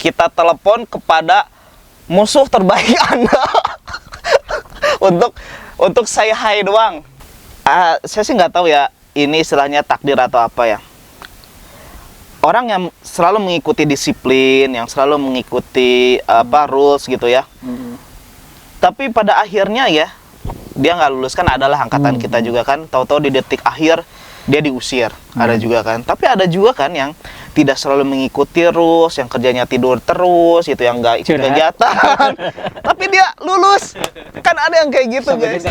kita telepon kepada musuh terbaik Anda untuk saya hai doang. Saya sih nggak tahu ya, ini istilahnya takdir atau apa ya. Orang yang selalu mengikuti disiplin, yang selalu mengikuti rules gitu ya. Tapi pada akhirnya ya, dia nggak lulus, kan adalah angkatan kita juga kan. Tahu-tahu di detik akhir dia diusir, ada juga kan. Tapi ada juga kan yang tidak selalu mengikuti rules, yang kerjanya tidur terus, itu yang nggak ikut kegiatan. Tapi dia lulus, kan ada yang kayak gitu guys.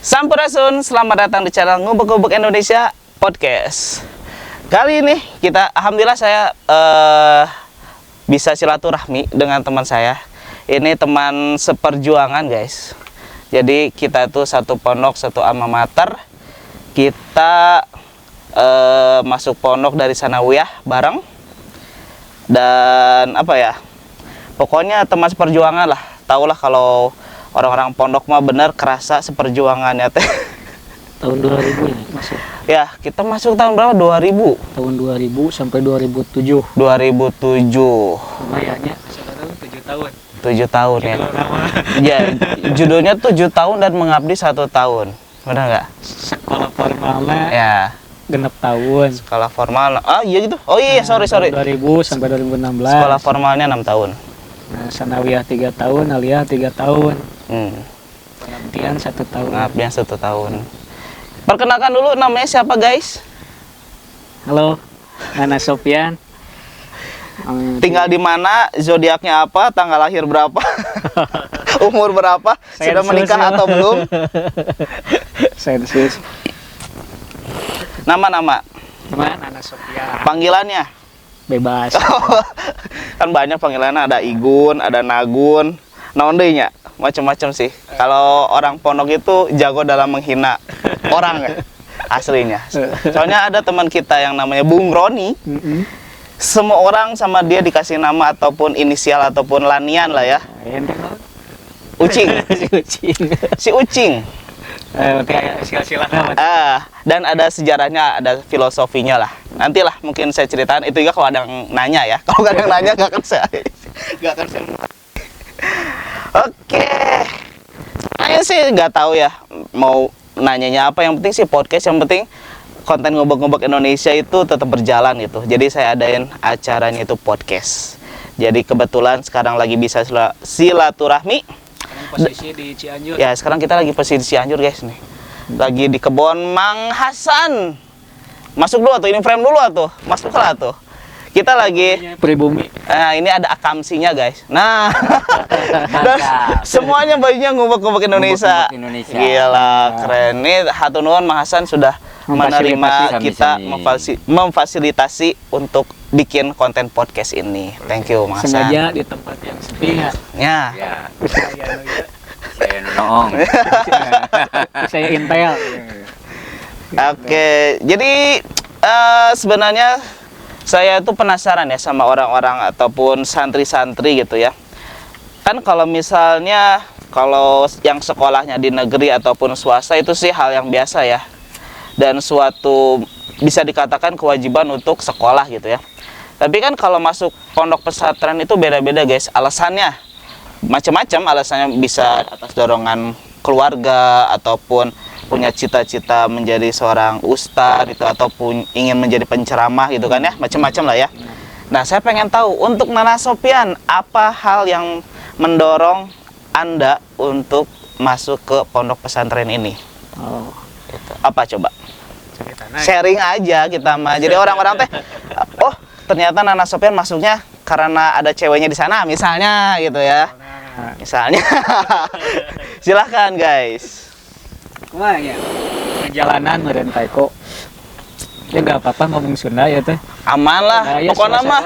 Sampurasun, selamat datang di channel Ngubek-Ngubek Indonesia Podcast. Kali ini kita, alhamdulillah saya bisa silaturahmi dengan teman saya. Ini teman seperjuangan guys. Jadi kita tuh satu pondok, satu alma mater. Kita masuk pondok dari sanawiyah bareng. Dan apa ya, pokoknya teman seperjuangan lah. Taulah kalau orang-orang pondok mah bener kerasa seperjuangannya teh. Tahun 2000 ya masuk. Ya, kita masuk tahun berapa? 2000. Tahun 2000 sampai 2007. 2007. Lumayannya. Sekarang 7 tahun. 7 tahun ya. Ya, judulnya 7 tahun dan mengabdi 1 tahun. Benar nggak? Sekolah formalnya Ya. genep tahun. Sekolah formal. Ah, iya gitu. Oh iya, sorry. Tahun 2000 sampai 2016. Sekolah formalnya 6 tahun. Nah, sanawiyah 3 tahun, aliyah 3 tahun. Pengabdian 1 tahun. Pengabdian 1 tahun. Perkenalkan dulu, namanya siapa guys? Halo, Nana Sofian. Tinggal di mana? Zodiaknya apa? Tanggal lahir berapa? Umur berapa? Sudah menikah atau belum? Sensus. Nama-nama. Nana Sofian. Panggilannya? Bebas. Kan banyak panggilannya, ada Igun, ada Nagun, naon deui nya, macam-macam sih. Kalau orang pondok itu jago dalam menghina orang ya, aslinya. Soalnya ada teman kita yang namanya Bung Roni. Semua orang sama dia dikasih nama ataupun inisial ataupun lanian lah ya. Ucing. Si Ucing. Dan ada sejarahnya, ada filosofinya lah. Nantilah mungkin saya ceritakan itu juga kalau ada yang nanya ya. Kalau nggak ada yang nanya nggak akan saya. Oke. Saya sih nggak tahu ya mau nanyanya apa. Yang penting sih podcast. Yang penting konten Ngubek-Ngubek Indonesia itu tetap berjalan gitu. Jadi saya adain acaranya itu podcast. Jadi kebetulan sekarang lagi bisa silaturahmi. Posisi di Cianjur. Ya, sekarang kita lagi posisi di Cianjur, guys nih. Lagi di kebun Mang Hasan. Masuk dulu tuh, ini frame dulu tuh. Masuklah tuh. Kita lagi Pribumi. Nah, ini ada akamsinya, guys. Nah. Dan semuanya bajunya Ngubek-Ngubek Indonesia. Gila, keren. Nih hatur nuhun Mang Hasan sudah menerima kita memfasilitasi untuk bikin konten podcast ini. Thank you, Mang Hasan. Sengaja di tempat yang sepi ya. Saya noong. Saya intel. Oke, jadi sebenarnya saya tuh penasaran ya sama orang-orang ataupun santri-santri gitu ya. Kan kalau misalnya kalau yang sekolahnya di negeri ataupun swasta itu sih hal yang biasa ya. Dan suatu bisa dikatakan kewajiban untuk sekolah gitu ya. Tapi kan kalau masuk pondok pesantren itu beda-beda guys, alasannya macam-macam. Alasannya bisa atas dorongan keluarga ataupun punya cita-cita menjadi seorang ustadz itu ataupun ingin menjadi penceramah gitu kan ya, macam-macam lah ya. Nah, saya pengen tahu untuk Nana Sofian, apa hal yang mendorong Anda untuk masuk ke pondok pesantren ini? Oh, gitu. Apa coba? Sharing aja kita mah. Jadi orang-orang teh, oh ternyata Nana Sofian masuknya karena ada ceweknya di sana misalnya gitu ya. Misalnya. Silahkan guys. wah ya. Perjalanan meureun taeko. Ya enggak apa-apa ngomong Sunda ya teh. Aman lah. Ya, Pokoknya mah.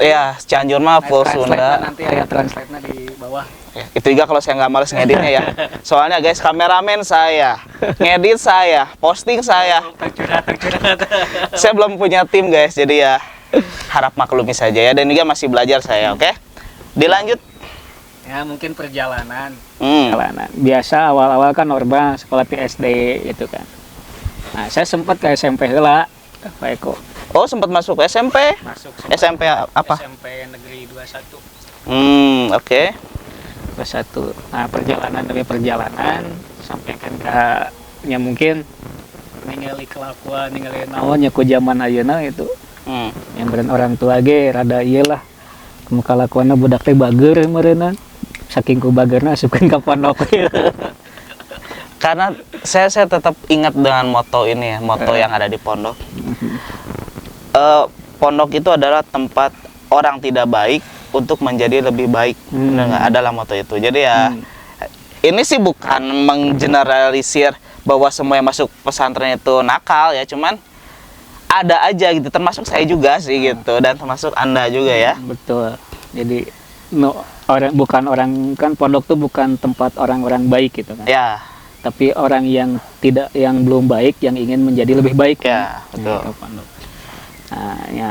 Ya, Cianjur mah full Sunda. Nanti aya translate-nya di bawah. Ya, itu juga kalau saya nggak males ngeditnya ya. Soalnya guys, kameramen saya, ngedit saya, posting saya. Tercurhat. Saya belum punya tim guys, jadi ya harap maklumi saja ya. Dan juga masih belajar saya, oke? Dilanjut. Ya mungkin perjalanan. Hmm. Perjalanan. Biasa awal-awal kan normal sekolah di SD gitu kan. Nah, saya sempat ke SMP heula, Pak Eko. Oh, sempat masuk SMP. Masuk SMP apa? SMP Negeri 21. Oke. 21. Nah, perjalanan demi perjalanan sampai kan ke ya mungkin ningali kelakuan, ningali naon nya ku zaman ayeuna itu. Yang beren orang tua ge rada ieu lah. Kumaha kalakuanna budak teh bager meureunna. Saking ku bagerna asupkeun ka pondok. Karena saya tetap ingat dengan moto ini ya, moto yang ada di pondok. Pondok itu adalah tempat orang tidak baik untuk menjadi lebih baik. Benar nggak? Adalah moto itu. Jadi ya ini sih bukan menggeneralisir bahwa semua yang masuk pesantren itu nakal ya, cuman ada aja gitu, termasuk saya juga sih gitu, dan termasuk Anda juga ya. Betul. Jadi bukan orang kan pondok tuh bukan tempat orang-orang baik gitu kan. Ya. Tapi orang yang belum baik yang ingin menjadi lebih baik. Ya, betul. Itu pondok. Nah, ya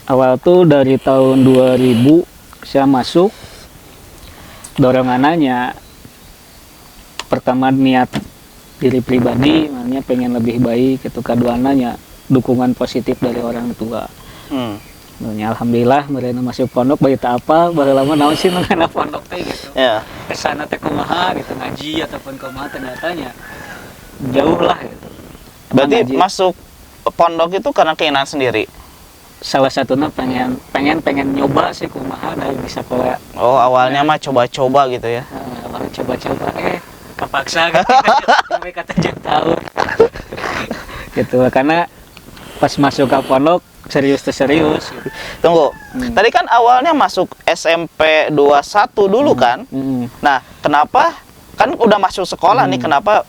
awal tuh dari tahun 2000 saya masuk, dorongannya pertama niat diri pribadi, makanya pengen lebih baik, itu keduanya dukungan positif dari orang tua. Ya, alhamdulillah mereka masuk pondok bayi tak apa, baru lama naon sih mengenai pondok teh gitu. Ya. Kesana teh kumaha gitu, ngaji ataupun kumaha ternyatanya jauh lah gitu. Berarti Ngaji. masuk pondok itu karena keinginan sendiri. Salah satunya pengen nyoba sih kumaha dari bisa sekolah. Oh, awalnya mah coba-coba gitu ya. Baru coba-coba kepaksa gitu sampai kata jeng tahun. Gitu karena pas masuk ke pondok serius. Gitu. Tunggu. Tadi kan awalnya masuk SMP 21 dulu kan? Nah, kenapa kan udah masuk sekolah nih, kenapa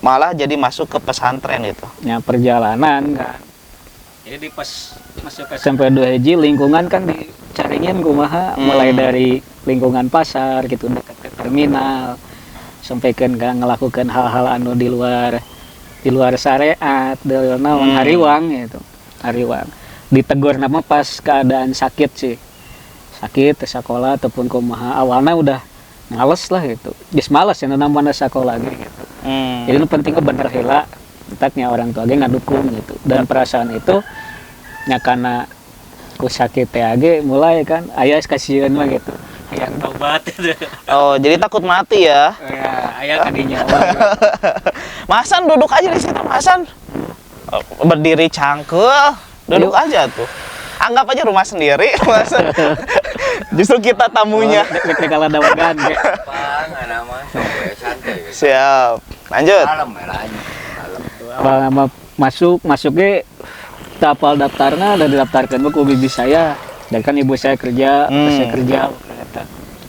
malah jadi masuk ke pesantren gitu? Ya perjalanan kan. Jadi pas masuk ke SMP 2 hiji lingkungan kan dicaringin kumaha mulai dari lingkungan pasar gitu dekat ke terminal sampai kan ngelakukan hal-hal anu di luar syariat, dari naon hariwang gitu. Hariwang. Ditegur nama pas keadaan sakit sih. Sakit ke sekolah ataupun kumaha awalnya udah males lah gitu. Geus males ya namanya sekolah gitu. Jadi nu pentingnya bener heula entaknya orang tua ge ngadukung gitu. Dan perasaan itu nya karena ku sakit teh age mulai kan aya kasieun mah gitu. Yang tobat gitu. Oh, jadi takut mati ya? Ya, aya kadinya. Masan duduk aja di situ, Masan. Berdiri cangkel, duduk aja tuh. Anggap aja rumah sendiri, Masan. Justru kita tamunya. Kalau ada wagan kayak santai. Siap. Lanjut. Awal masuknya tapal daftarnya dan didaftarkan ke bibi saya dan kan ibu saya kerja saya kerja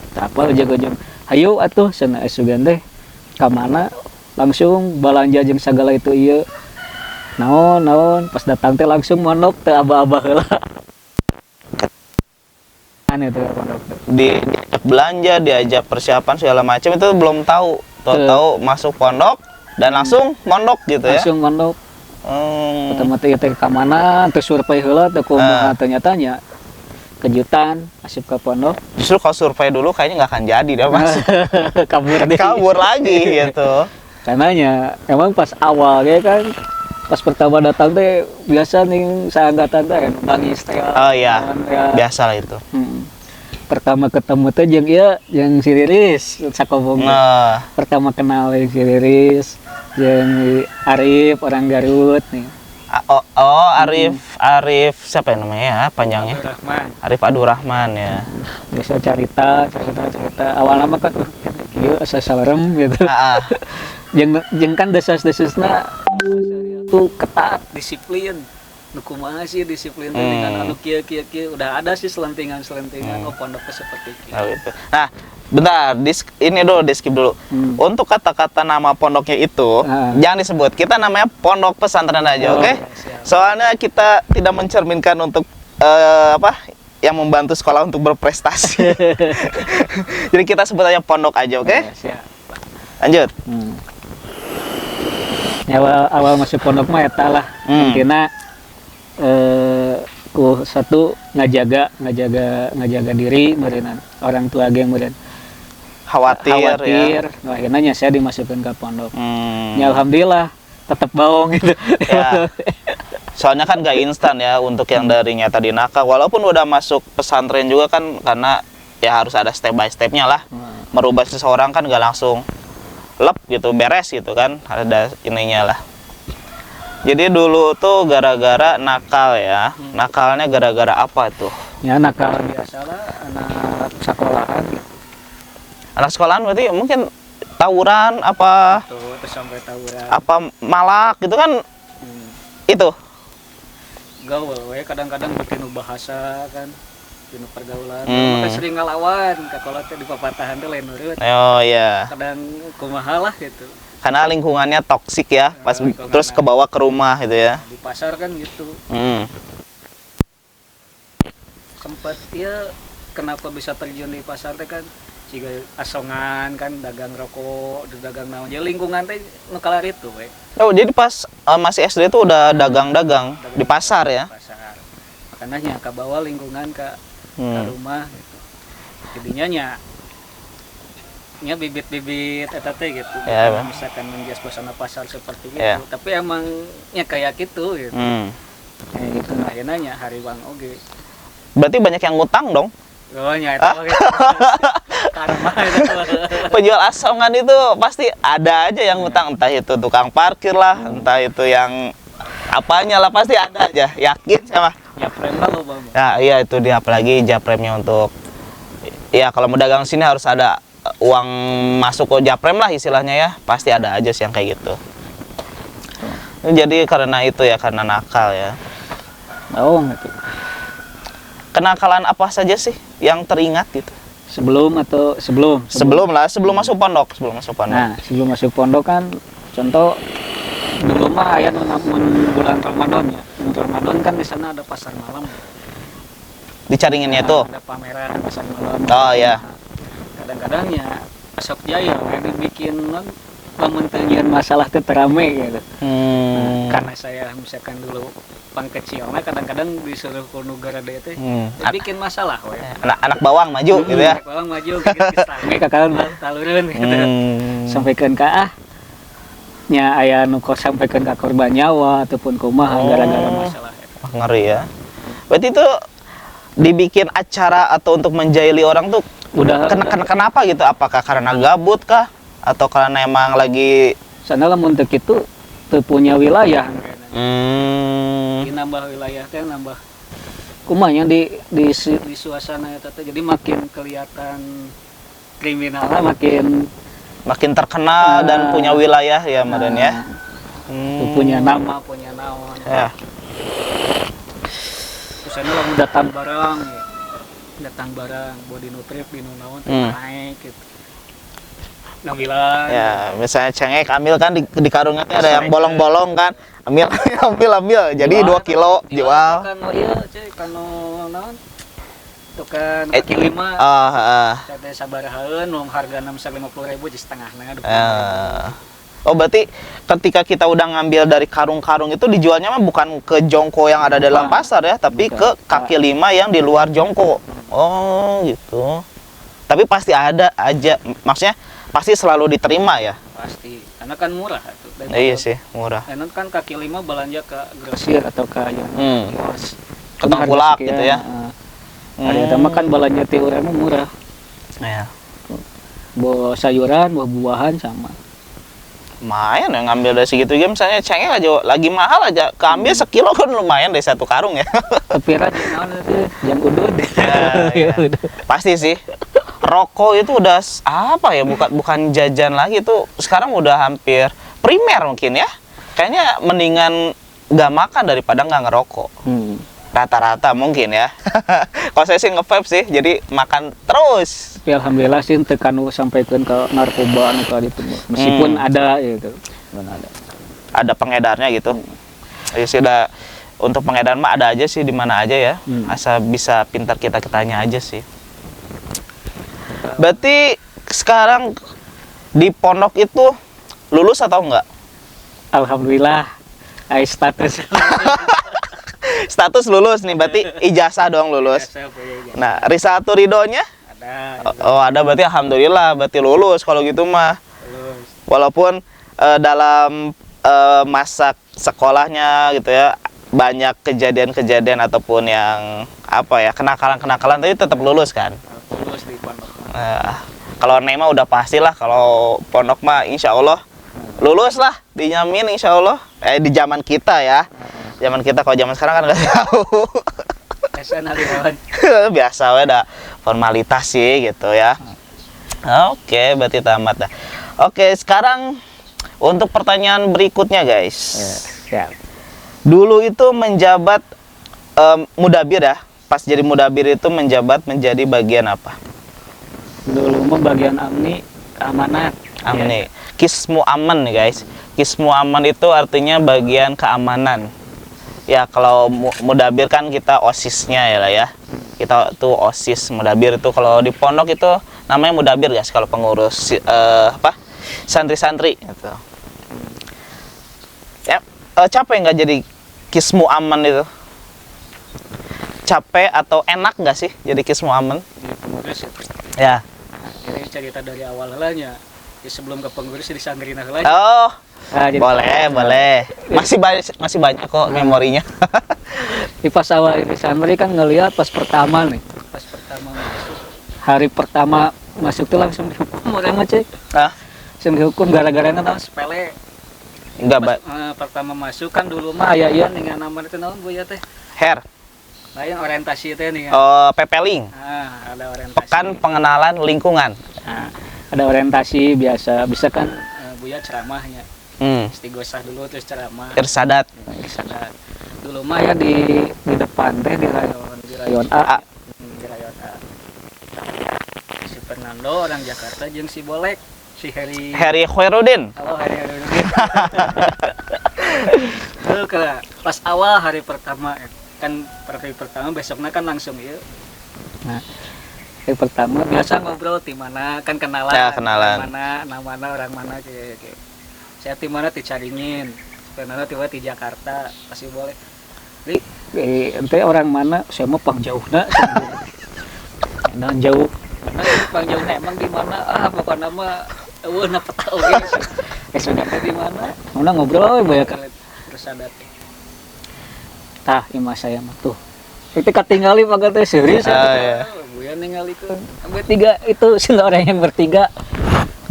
tapal jago-jago ayo atuh sana sugan teh ka mana langsung balanja jeung sagala itu ieu naon pas datang teh langsung mondok teh aba-aba heula aneh tuh pondok Diajak belanja, diajak persiapan segala macam itu belum tahu. Tahu masuk pondok dan langsung mondok gitu ya. langsung mondok. Pertama teh ka mana teh survei heula teh kumaha ternyatanya kejutan asup ke pondok. Justru kalau survei dulu kayaknya nggak akan jadi dah, Mas. Kabur lagi gitu. Karenanya emang pas awal ya kan pas pertama datang teh biasa nih seangkatan teh nangis teh. Oh iya. Biasa lah itu. Pertama ketemu teh jeung si Riris sakobong. Pertama kenal yang si Riris jeung Arif orang Garut nih. Arif siapa yang namanya ya panjangnya? Arif Abdurrahman ya. Biasa cerita awal lama kan kieu asa salerem gitu. Jeung kan desas-desasna tuh ketat disiplin. Nu kumaha sih disiplin dengan anu kieu udah ada sih selentingan oh pondok seperti itu. Oh, gitu. Nah, bentar, ini dulu di skip dulu. Untuk kata-kata nama pondoknya itu jangan disebut. Kita namanya pondok pesantren aja, oke? Soalnya kita tidak mencerminkan untuk yang membantu sekolah untuk berprestasi. Jadi kita sebut aja pondok aja, oke? Lanjut. Ya, awal masuk pondok mah eta lah. Intina ku satu ngajaga diri meureun orang tua ge meureun Khawatir ya. Nah, akhirnya saya dimasukkan ke pondok. Ya, Ya. alhamdulillah tetap baung gitu. Ya. Soalnya kan gak instan ya untuk yang dari nyata di Naka. Walaupun udah masuk pesantren juga kan, karena ya harus ada step by stepnya lah. Merubah seseorang kan gak langsung lep gitu, beres gitu kan. Ada ininya lah. Jadi dulu tuh gara-gara nakal ya. Nakalnya gara-gara apa tuh? Ya nakal biasa lah, anak sekolahan gitu. Anak sekolahan berarti mungkin tawuran apa Tuh, terus sampai tawuran. apa malak gitu kan, itu. Gaul we kadang-kadang bikin bahasa kan, bikin pergaulan. Hmm. Maka sering ngelawan ka kolot teh di papatahan teh lain nurut. Oh iya. Kadang kumaha lah gitu. Karena lingkungannya toksik ya, pas Lingkungan. terus ke bawah ke rumah gitu ya. Di pasar kan gitu. Sempat ya kenapa bisa terjun di pasar teh kan jika asongan kan dagang rokok, dagang naon. Jadi lingkungan teh nu kalar itu we. Oh, jadi pas masih SD tuh udah dagang-dagang di pasar ya. Pasar. Makanya ke bawah lingkungan ke rumah gitu. Jadinya nya bibit-bibit eta teh gitu. Ya, Kalau misalkan menjas suasana pasar seperti itu. Ya. Tapi emang kayak gitu gitu. Kayak gitu akhirnya hariwang oge. Berarti banyak yang ngutang dong. Oh nya eta gitu. Karma itu. Penjual asongan itu pasti ada aja yang ngutang, entah itu tukang parkir lah, entah itu yang apanya lah, pasti ada aja. Yakin sama. Ya preman lo Bang. Ya iya, itu dia, apalagi japremnya untuk ya kalau mau dagang sini harus ada uang masuk ke japrem lah istilahnya ya, pasti ada aja sih yang kayak gitu. Jadi karena itu ya, karena nakal ya. Oh gitu. Kenakalan apa saja sih yang teringat gitu? Sebelum Sebelum masuk pondok, Nah, sebelum masuk pondok kan contoh dulu mah aya bulan Ramadan ya. Bulan Ramadan kan di sana ada pasar malam. Dicaringinnya Nah, tuh. ada pameran pasar malam. Oh iya. Kadang-kadang ya Asok Jaya kayak dibikin lamun teu nyieun masalah teh terame gitu. Karena saya misalkan dulu pang kecil mah kadang-kadang disuruh ku nu garade teh bikin masalah we. Anak bawang maju gitu ya. Bawang maju gitu sange ka kawan talureun gitu. Sampaikan ka nya aya nu sampaikan ka korban nyawa ataupun kumaha gara-gara masalah eta. Wah, ngeri ya. Berarti itu dibikin acara atau untuk menjahili orang tuh Udah kenapa gitu? Apakah karena gabut kah? Atau karena emang lagi sana lamun teu kitu teu punya wilayah. hmm, Nambah wilayah teh nambah kumanya di suasana eta teh jadi makin kelihatan kriminalnya makin terkenal dan punya wilayah ya Madan ya. punya nama punya naon Ya. terus ini lamun datang barang buat di nutrip di naon naik gitu ngambilan Ya, misalnya cengek ambil kan di karungnya teh ada yang bolong-bolong kan. Ambil. Jadi 2 kilo jual. kan iya cek kan naon tukan kaki 5 teh sabarahaeun nu harga 650.000 jadi setengahna Oh, berarti ketika kita udah ngambil dari karung-karung itu dijualnya mah bukan ke jongko yang ada dalam pasar ya, tapi ke kaki 5 yang di luar jongko. Oh, gitu. Tapi pasti ada aja, maksudnya pasti selalu diterima ya. pasti karena kan murah tuh. Iya sih, murah. Dan kan kaki 5 belanja ke grosir atau ke yang kios. Ke tengkulak gitu ya. Hari itu mah kan belanja teh urang murah. Ya. Bawa sayuran, bawa buahan sama. Lumayan ya ngambil dari segitu ya, misalnya cengek aja lagi mahal aja, keambil sekilo kan lumayan dari 1 karung ya. Tapi rajin naon itu yang udud. Ya. Pasti sih. Rokok itu udah apa ya, bukan jajan lagi tuh, sekarang udah hampir primer mungkin ya. Kayaknya mendingan nggak makan daripada nggak ngerokok. Rata-rata mungkin ya. Kalau saya sih nge-vape sih, jadi makan terus. Tapi alhamdulillah sih tekan sampaikan ke narkoba atau itu. Meskipun ada gitu. Ada pengedarnya gitu. Ya sudah, untuk pengedar mah ada aja sih di mana aja ya. Asal bisa pintar kita tanya aja sih. Berarti sekarang di pondok itu lulus atau enggak? Alhamdulillah, status. Status lulus nih, berarti ijazah doang lulus. Biasa, ya. Nah, Risatu Ridhonya? Ada. Oh, ada, berarti alhamdulillah, berarti lulus kalau gitu mah. Lulus. Walaupun dalam masa sekolahnya gitu ya, banyak kejadian-kejadian ataupun yang apa ya, kenakalan-kenakalan, tapi tetap lulus kan. Lulus di pondok. Kalau Nema udah pastilah, kalau pondok mah insya Allah lulus lah, dijamin insya Allah. Di zaman kita ya, zaman kita, kalau zaman sekarang kan nggak tahu. Biasa we dah formalitas sih gitu ya. Oke, berarti tamat dah. Oke, sekarang untuk pertanyaan berikutnya guys. Ya. Dulu itu menjabat mudabir ya. Pas jadi mudabir itu menjabat menjadi bagian apa? Dulu mah bagian amni, keamanan. Amni. Kismu aman nih guys. Kismu aman itu artinya bagian keamanan. Ya kalau mudabir kan kita osisnya ya lah ya. Kita tuh osis, mudabir itu kalau di pondok itu namanya mudabir guys. Kalau pengurus santri-santri gitu. Ya, capek nggak jadi kismu aman itu? Capek atau enak nggak sih jadi kismu aman? Jadi pengurus itu. Ya. Ini cerita dari awal helanya. Sebelum ke pengurus di santri helanya. Oh, Jadi boleh. Masih banyak kok memorinya. Di pas awal di santri kan ngelihat pas pertama nih. Pas pertama masuk. Hari pertama masuk tuh langsung dihukum orang ngecek. Langsung dihukum gara-gara naon sepele. Enggak, Pertama masuk kan dulu mah aya ieu ningan nama itu naon Bu ya teh. Hair. Lain orientasi teh nih. Pepeling. Ada orientasi. Pekan pengenalan lingkungan. Ada orientasi biasa, bisa kan Buya ceramahnya. Istighosah dulu terus ceramah. Irsadat. Irsadat. Dulu mah ya di depan teh di rayon A. Di rayon A. Si Fernando orang Jakarta jeung si Bolek, si Heri Khairuddin. Halo Heri Khairuddin. Tuh pas awal hari pertama kan hari pertama besoknya kan langsung ya. Nah, hari pertama biasa ngobrol di mana kan kenalan. Ya, kenalan. Mana orang mana kayak. Saya di mana dicaringin. Karena tiba di Jakarta pasti boleh. Ente orang mana? Saya mau pang jauhna. Nah, jauh. Pang jauhna emang di mana? Pokoknya mah na peta oge. Sudah di mana? Mana ngobrol banyak kali terus ada. Tah, imah saya mah tuh. Itu ketinggali pakai teh serius. Ya. Buya ningali tuh. Sampai tiga itu sila orang yang bertiga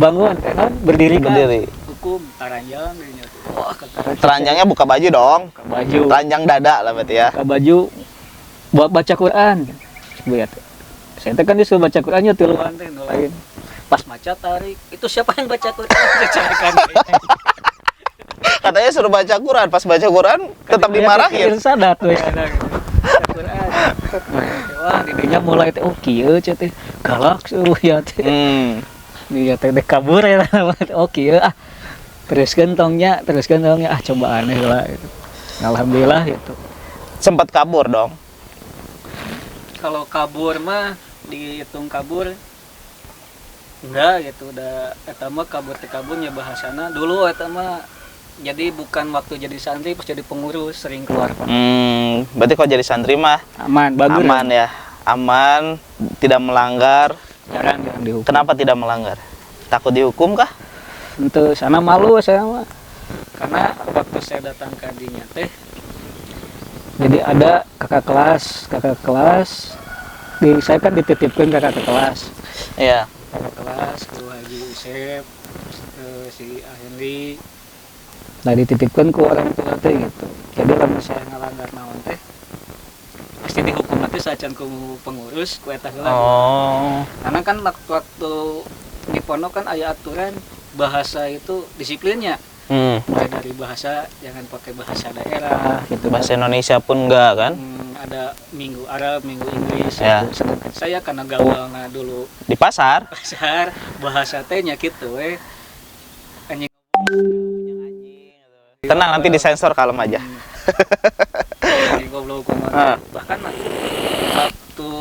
bangun kan berdiri. Hukum taranjang dirinya tuh. Wah, teranjangnya buka baju dong. Buka baju. Teranjang dada lah berarti ya. Buka baju buat baca Quran. Buya tuh. Saya teh kan disuruh baca Qurannya tiluan teh lain. Pas maca tarik, itu siapa yang baca Quran? Dicarekan. Katanya suruh baca Quran, pas baca Quran tetap dimarahin. Irsadat tuh ya ada. Quran. Wah, didinya mulai teh kieu teh galak suruh ya teh. Dia teh kabur ya. Kieu teruskeun tongnya coba aneh lah itu. Alhamdulillah itu. Sempat kabur dong. Kalau kabur mah dihitung kabur enggak gitu, udah eta mah kaburnya bahasana dulu eta mah. Jadi bukan waktu jadi santri pas jadi pengurus sering keluar. Berarti kalau jadi santri mah aman, bagus. Aman ya. Aman, tidak melanggar. Jarang dihukum. Kenapa tidak melanggar? Takut dihukum kah? Untuk sana malu saya mah. Karena waktu saya datang ke dinya teh jadi ada kakak kelas saya kan dititipkan kakak kelas. Iya. Kakak kelas ke Haji Usep, si Henry. Nah dititipkan ke orang tua teh gitu. Jadi kalau saya ngelanggar naon teh pasti dihukum nanti sajan ku pengurus ku eta heula. Karena kan waktu di pondok kan aya aturan bahasa itu disiplinnya. Mulai dari bahasa jangan pakai bahasa daerah gitu. Bahasa Indonesia pun enggak kan? Ada minggu Arab, minggu Inggris. Ya. Sedangkan saya karena gaulna dulu di pasar bahasa tehnya gitu anjing. Tenang, nanti disensor, kalem aja. Bahkan waktu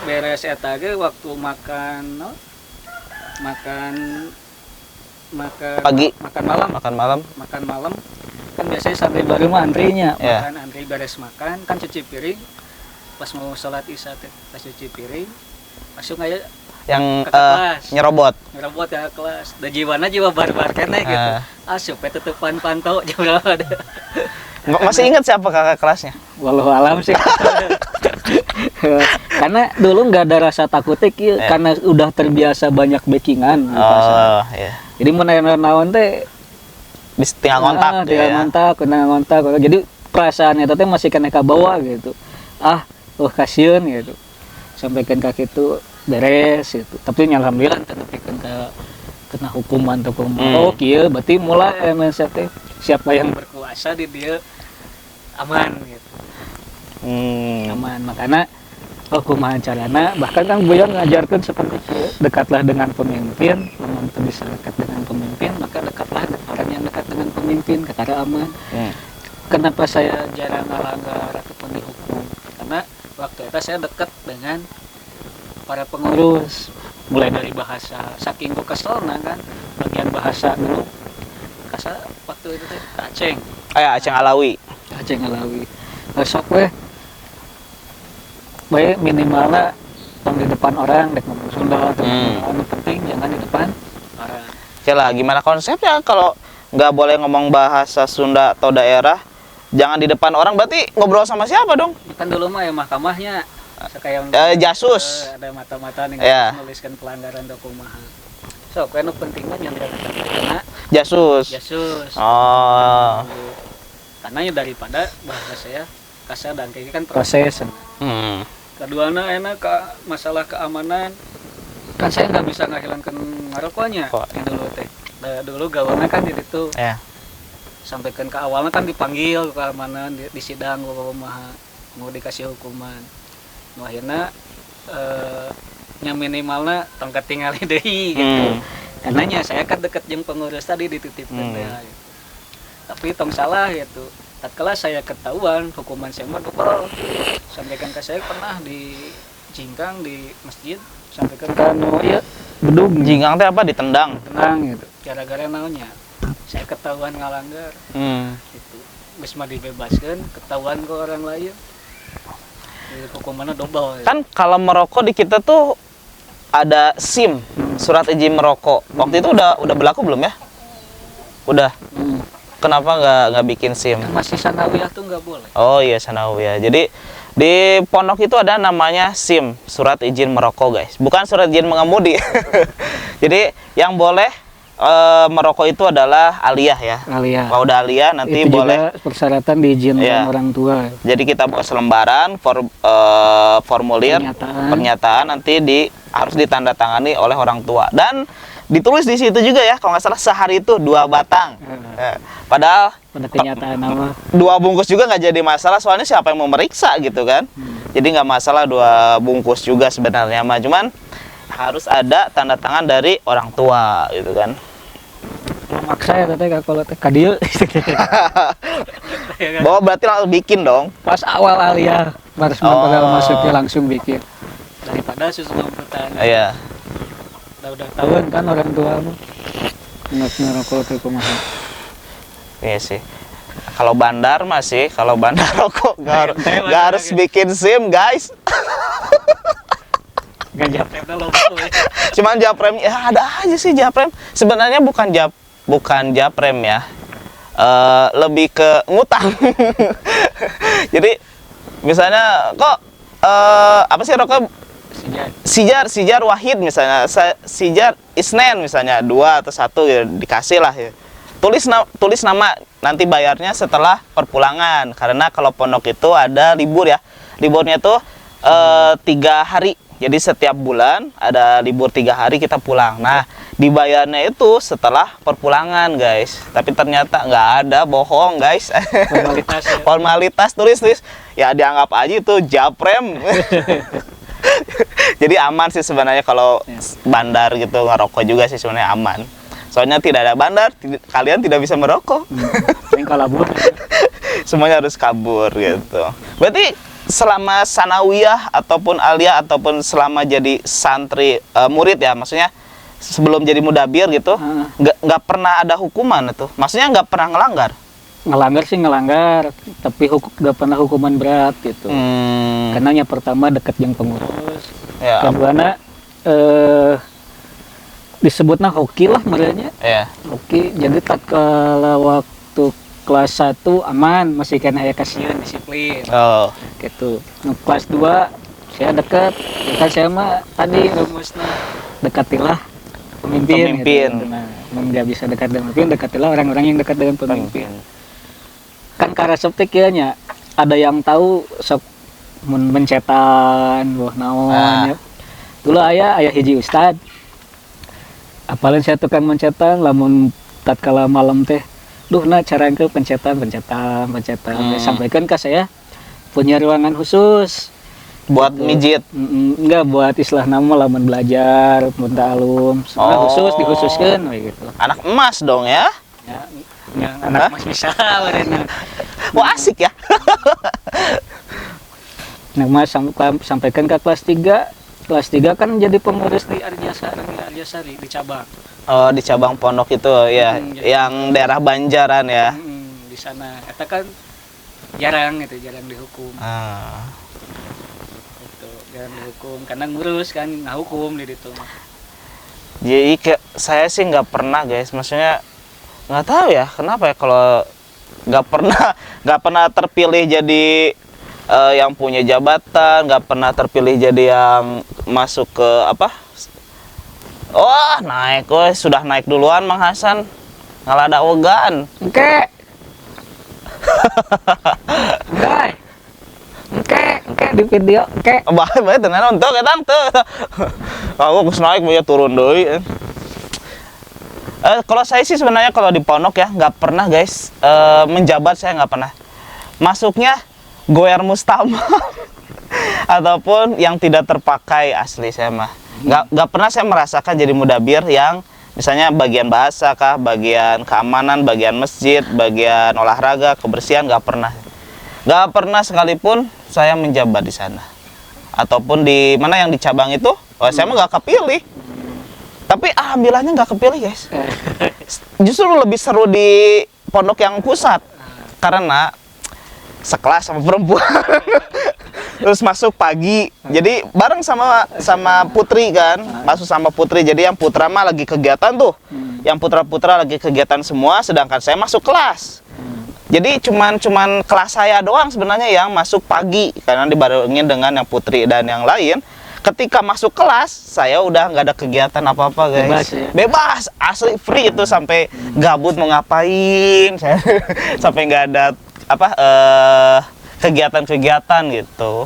beres eta ge waktu makan pagi, makan malam kan biasanya santri baru mah antrinya, Iya. makan antri beres makan kan cuci piring, pas mau sholat isya teh pas cuci piring langsung aja yang ke kelas. nyerobot. ngerobot ya kelas. Da jiwana jiwa barbar kene gitu. Asup tutupan pantau jam berapa deh. Masih ingat siapa kakak kelasnya? Walau alam sih. Karena dulu nggak ada rasa takutnya kieu, karena udah terbiasa banyak backingan di pasar. Oh, iya. Jadi mun aya naon teh Di tinggal kontak gitu tinggal ya. ngontak, kena ngontak. Jadi perasaan eta teh masih kena ka bawah gitu. Kasieun gitu. Sampaikan ka kitu beres gitu. Tapi alhamdulillah tetepikeun ka kena hukuman atau oh kieu berarti mulai MNC teh siapa yang berkuasa di dia aman gitu. Aman, makanya kumaha carana, bahkan kan Buyon ngajarkan seperti itu, dekatlah dengan pemimpin, namun bisa dekat dengan pemimpin maka dekatlah dengan orang yang dekat dengan pemimpin, kata aman. Kenapa saya jarang ngalanggar ataupun dihukum? Karena waktu itu saya dekat dengan para pengurus, mulai dari bahasa, saking gue keselna kan, bagian bahasa dulu kasa waktu itu teh Aceng. Aceng Alawi. Aceng Alawi. Besok weh baik minimalnya tong di depan orang dek ngomong Sunda atau anu penting jangan di depan orang. Oke lah, gimana konsepnya kalau nggak boleh ngomong bahasa Sunda atau daerah, jangan di depan orang, berarti ngobrol sama siapa dong? Kan dulu mah ya mahkamahnya sekaya jasus. ada mata-mata yang menuliskan pelanggaran atau kumaha. So, kan pentingnya yang kena jasus. Oh. Karena ya daripada bahasa saya kasar dan kayak kan proses. Keduanya enak masalah keamanan. Kan saya nggak bisa ngahilangkan ngarokoknya di dulu teh. Dulu gawana kan di situ. Sampaikan ke awalnya kan dipanggil ke keamanan di sidang mau dikasih hukuman. Akhirnya yang minimalnya tongkat tinggal deui gitu. Karenanya saya kan deket jeung pengurus tadi dititipkan gitu. Tapi tong salah gitu. Tatkala saya ketahuan hukuman saya mah double. Sampaikan ke saya pernah di jingkang di masjid, sampaikan ke ya bedug. Jingkang teh apa? Ditendang. Tenang gitu. Gara-gara naonnya. Saya ketahuan ngalanggar. Gitu. Geus mah dibebaskeun, ketahuan ke orang lain. Hukumannya double. Kan kalau merokok di kita tuh ada SIM, surat izin merokok. Waktu itu udah berlaku belum ya? Udah. Kenapa nggak bikin SIM? Masih sanawiyah tuh nggak boleh. Oh iya, sanawiyah. Jadi di pondok itu ada namanya SIM, surat izin merokok guys. Bukan surat izin mengemudi. Jadi yang boleh merokok itu adalah aliyah ya. Aliyah. Kalau udah aliyah nanti itu boleh. Juga persyaratan diizinkan orang tua. Jadi kita buat selembaran formulir pernyataan nanti harus ditandatangani oleh orang tua dan ditulis di situ juga ya, kalau nggak salah sehari itu 2 batang. Padahal pada kenyataan apa? 2 bungkus juga nggak jadi masalah, soalnya siapa yang mau meriksa gitu kan. Jadi nggak masalah 2 bungkus juga sebenarnya mah, cuman harus ada tanda tangan dari orang tua gitu kan. Maksa ya teh kalau teh kadieu. Bahwa berarti langsung bikin dong. Pas awal aliyah harus masuknya langsung bikin. Daripada susu bertanya. Iya. Udah tahun kan orang tua mah ngerokok tuh kumaha. Iya sih. Kalau bandar masih, kalau bandar rokok nggak harus bikin SIM guys. Nggak japremnya logo ya. Cuman japrem ya ada aja sih japrem. Sebenarnya bukan japrem ya. Lebih ke ngutang. Jadi misalnya kok apa sih rokok Sijar Wahid misalnya, Sijar Isnen misalnya 2 atau 1 ya dikasih lah ya. Tulis nama, nanti bayarnya setelah perpulangan karena kalau pondok itu ada libur ya. Liburnya tuh 3 hari. Jadi setiap bulan ada libur 3 hari kita pulang. Nah, dibayarnya itu setelah perpulangan, guys. Tapi ternyata nggak ada, bohong, guys. Formalitas. Ya. Formalitas tulis. Ya dianggap aja itu japrem. Jadi aman sih sebenarnya kalau bandar gitu ngerokok juga sih sebenarnya aman. Soalnya tidak ada bandar, kalian tidak bisa merokok. Kabur. Semuanya harus kabur gitu. Berarti selama sanawiyah ataupun aliyah ataupun selama jadi santri murid ya, maksudnya sebelum jadi mudabir gitu, nggak pernah ada hukuman itu. Maksudnya nggak pernah ngelanggar. ngelanggar sih ngelanggar, tapi gak pernah hukuman berat gitu. Karena yang pertama dekat yang pengurus, Ya. keduanya disebutnya hoki lah merenya. Ya. Hoki, jadi tak kala waktu kelas 1 aman, masih kena ya kasihan disiplin Oh. gitu. Nah, kelas 2 saya dekat, kan saya mah tadi rumusnya dekatilah pemimpin. Pemimpin. Gitu. Nah, nggak bisa dekat dengan pemimpin, dekatilah orang-orang yang dekat dengan pemimpin. Kan karena septiknya ada yang tahu sok mencetan, wah naon ya. Dulu ayah hiji ustad. Apalagi saya tukang mencetan, lamun tatkala malam teh, duh nah cara ke pencetan. Sampaikan ke saya punya ruangan khusus Buat gitu. mijit. Enggak buat istilah nama lamun belajar, mun ta'alum, sebenarnya khusus dikhususkan gitu. Anak emas dong ya. Ya, anak mas bisa warna. Wah, asik ya. Nah, mas sampaikan ke kelas 3. Kelas 3 kan jadi pengurus di Arjasari di cabang. Oh, di cabang pondok itu ya, yang daerah Banjaran ya. Di sana. Kata kan jarang dihukum. Itu jarang dihukum karena ngurus kan ngahukum di situ. Jadi saya sih nggak pernah guys, maksudnya nggak tahu ya kenapa ya kalau nggak pernah terpilih jadi yang punya jabatan, nggak pernah terpilih jadi yang masuk ke apa? Wah, naik, sudah naik duluan Mang Hasan, ngalah ada ogan. Oke di video oke. Baik tenan untuk eta teu. Aku geus naik mau turun deui. Kalau saya sih sebenarnya kalau di pondok ya nggak pernah guys, menjabat saya nggak pernah. Masuknya goer mustamah ataupun yang tidak terpakai asli saya mah. Nggak pernah saya merasakan jadi mudabir yang misalnya bagian bahasa kah, bagian keamanan, bagian masjid, bagian olahraga, kebersihan nggak pernah. Nggak pernah sekalipun saya menjabat di sana. Ataupun di mana yang di cabang itu, saya mah nggak kepilih. Tapi alhamdulillahnya nggak kepilih guys. Justru lebih seru di pondok yang pusat karena sekelas sama perempuan. Terus masuk pagi, jadi bareng sama Putri kan, masuk sama Putri. Jadi yang putra mah lagi kegiatan tuh, yang putra lagi kegiatan semua, sedangkan saya masuk kelas. Jadi cuman kelas saya doang sebenarnya yang masuk pagi karena dibarengin dengan yang Putri dan yang lain. Ketika masuk kelas, saya udah nggak ada kegiatan apa-apa guys. Bebas, ya? Bebas, asli free itu sampai gabut mau ngapain, saya sampai nggak ada apa kegiatan-kegiatan gitu.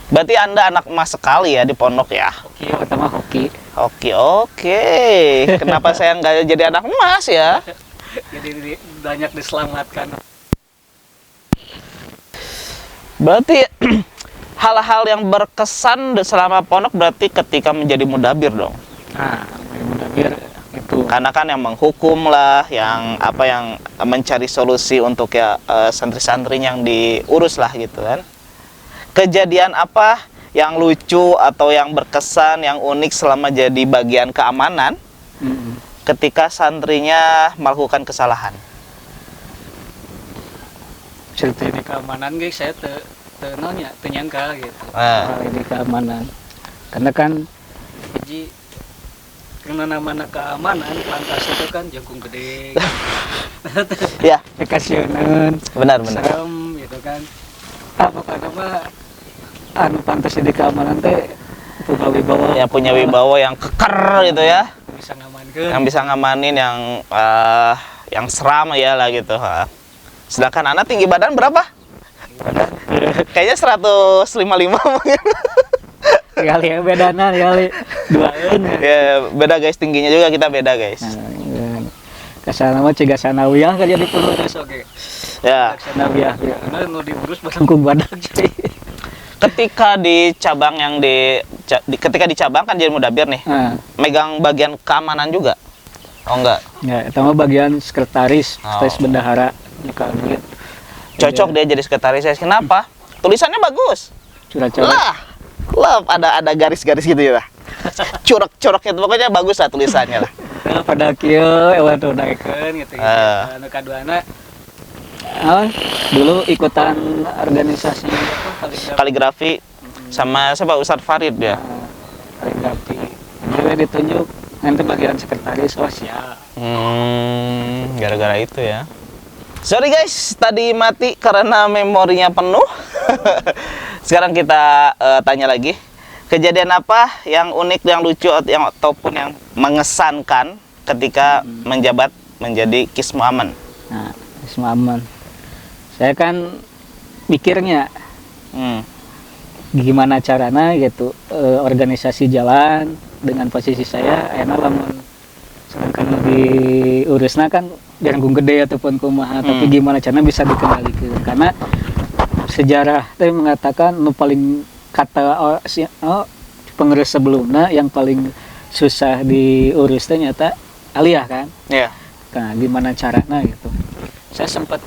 Berarti Anda anak emas sekali ya di pondok ya? Hoki, pertama hoki. Oke. Kenapa saya nggak jadi anak emas ya? Jadi banyak diselamatkan. Berarti hal-hal yang berkesan selama pondok berarti ketika menjadi mudabir dong. Nah, mudabir itu. Karena kan yang menghukum lah, yang mencari solusi untuk ya santri-santri yang diurus lah gitu kan. Kejadian apa yang lucu atau yang berkesan, yang unik selama jadi bagian keamanan ketika santrinya melakukan kesalahan? Cerita ini keamanan guys, saya ternyangka gitu. Ini keamanan. Karena kan jadi karena namanya keamanan, pantas itu kan jangkung gede. Ya, Kasihanan. benar. Serem gitu kan. Pokoknya mah anu pantas di keamanan teh punya wibawa. Yang punya wibawa yang keker gitu ya. Bisa ngamankan. Yang bisa ngamanin yang seram ya lah gitu. Sedangkan anak tinggi badan berapa? Kayaknya 155 mungkin. Kali ya bedana kali duaan. Ya, beda guys, tingginya juga kita beda guys. Kasana mah cegah sanawiyah kan jadi pengurus oke. Ya. Sanawiyah ya. Karena nu diurus barengkung badak jadi. Ketika di cabang ketika di cabang kan jadi mudabir nih. Megang bagian keamanan juga. Oh enggak. Ya, itu mah bagian sekretaris bendahara. Cocok dia jadi sekretaris saya. Kenapa? Tulisannya bagus. Curah-curah. Lah ada garis-garis gitu ya lah. Corak-coraknya itu pokoknya bagus lah tulisannya lah. pada kieu waduh naikeun gitu. Anu kaduana dulu ikutan organisasi apa Kaligrafi sama siapa Ustadz Farid ya. Kaligrafi. Dia ditunjuk nanti bagian sekretaris siap. Gara-gara itu ya. Sorry guys, tadi mati karena memorinya penuh. Sekarang kita tanya lagi. Kejadian apa yang unik, yang lucu, yang ataupun yang mengesankan ketika menjabat menjadi Kismu Aman? Nah, Kismu Aman. Saya kan mikirnya gimana caranya gitu organisasi jalan dengan posisi saya enak lamun sedangkan diurusna kan janggung gede ataupun kumaha tapi gimana caranya bisa dikendalikan karena sejarah teh mengatakan nu paling kata pengurus sebelumnya yang paling susah diurus teh nyata aliyah kan. Iya. Nah, gimana caranya gitu. Saya sempat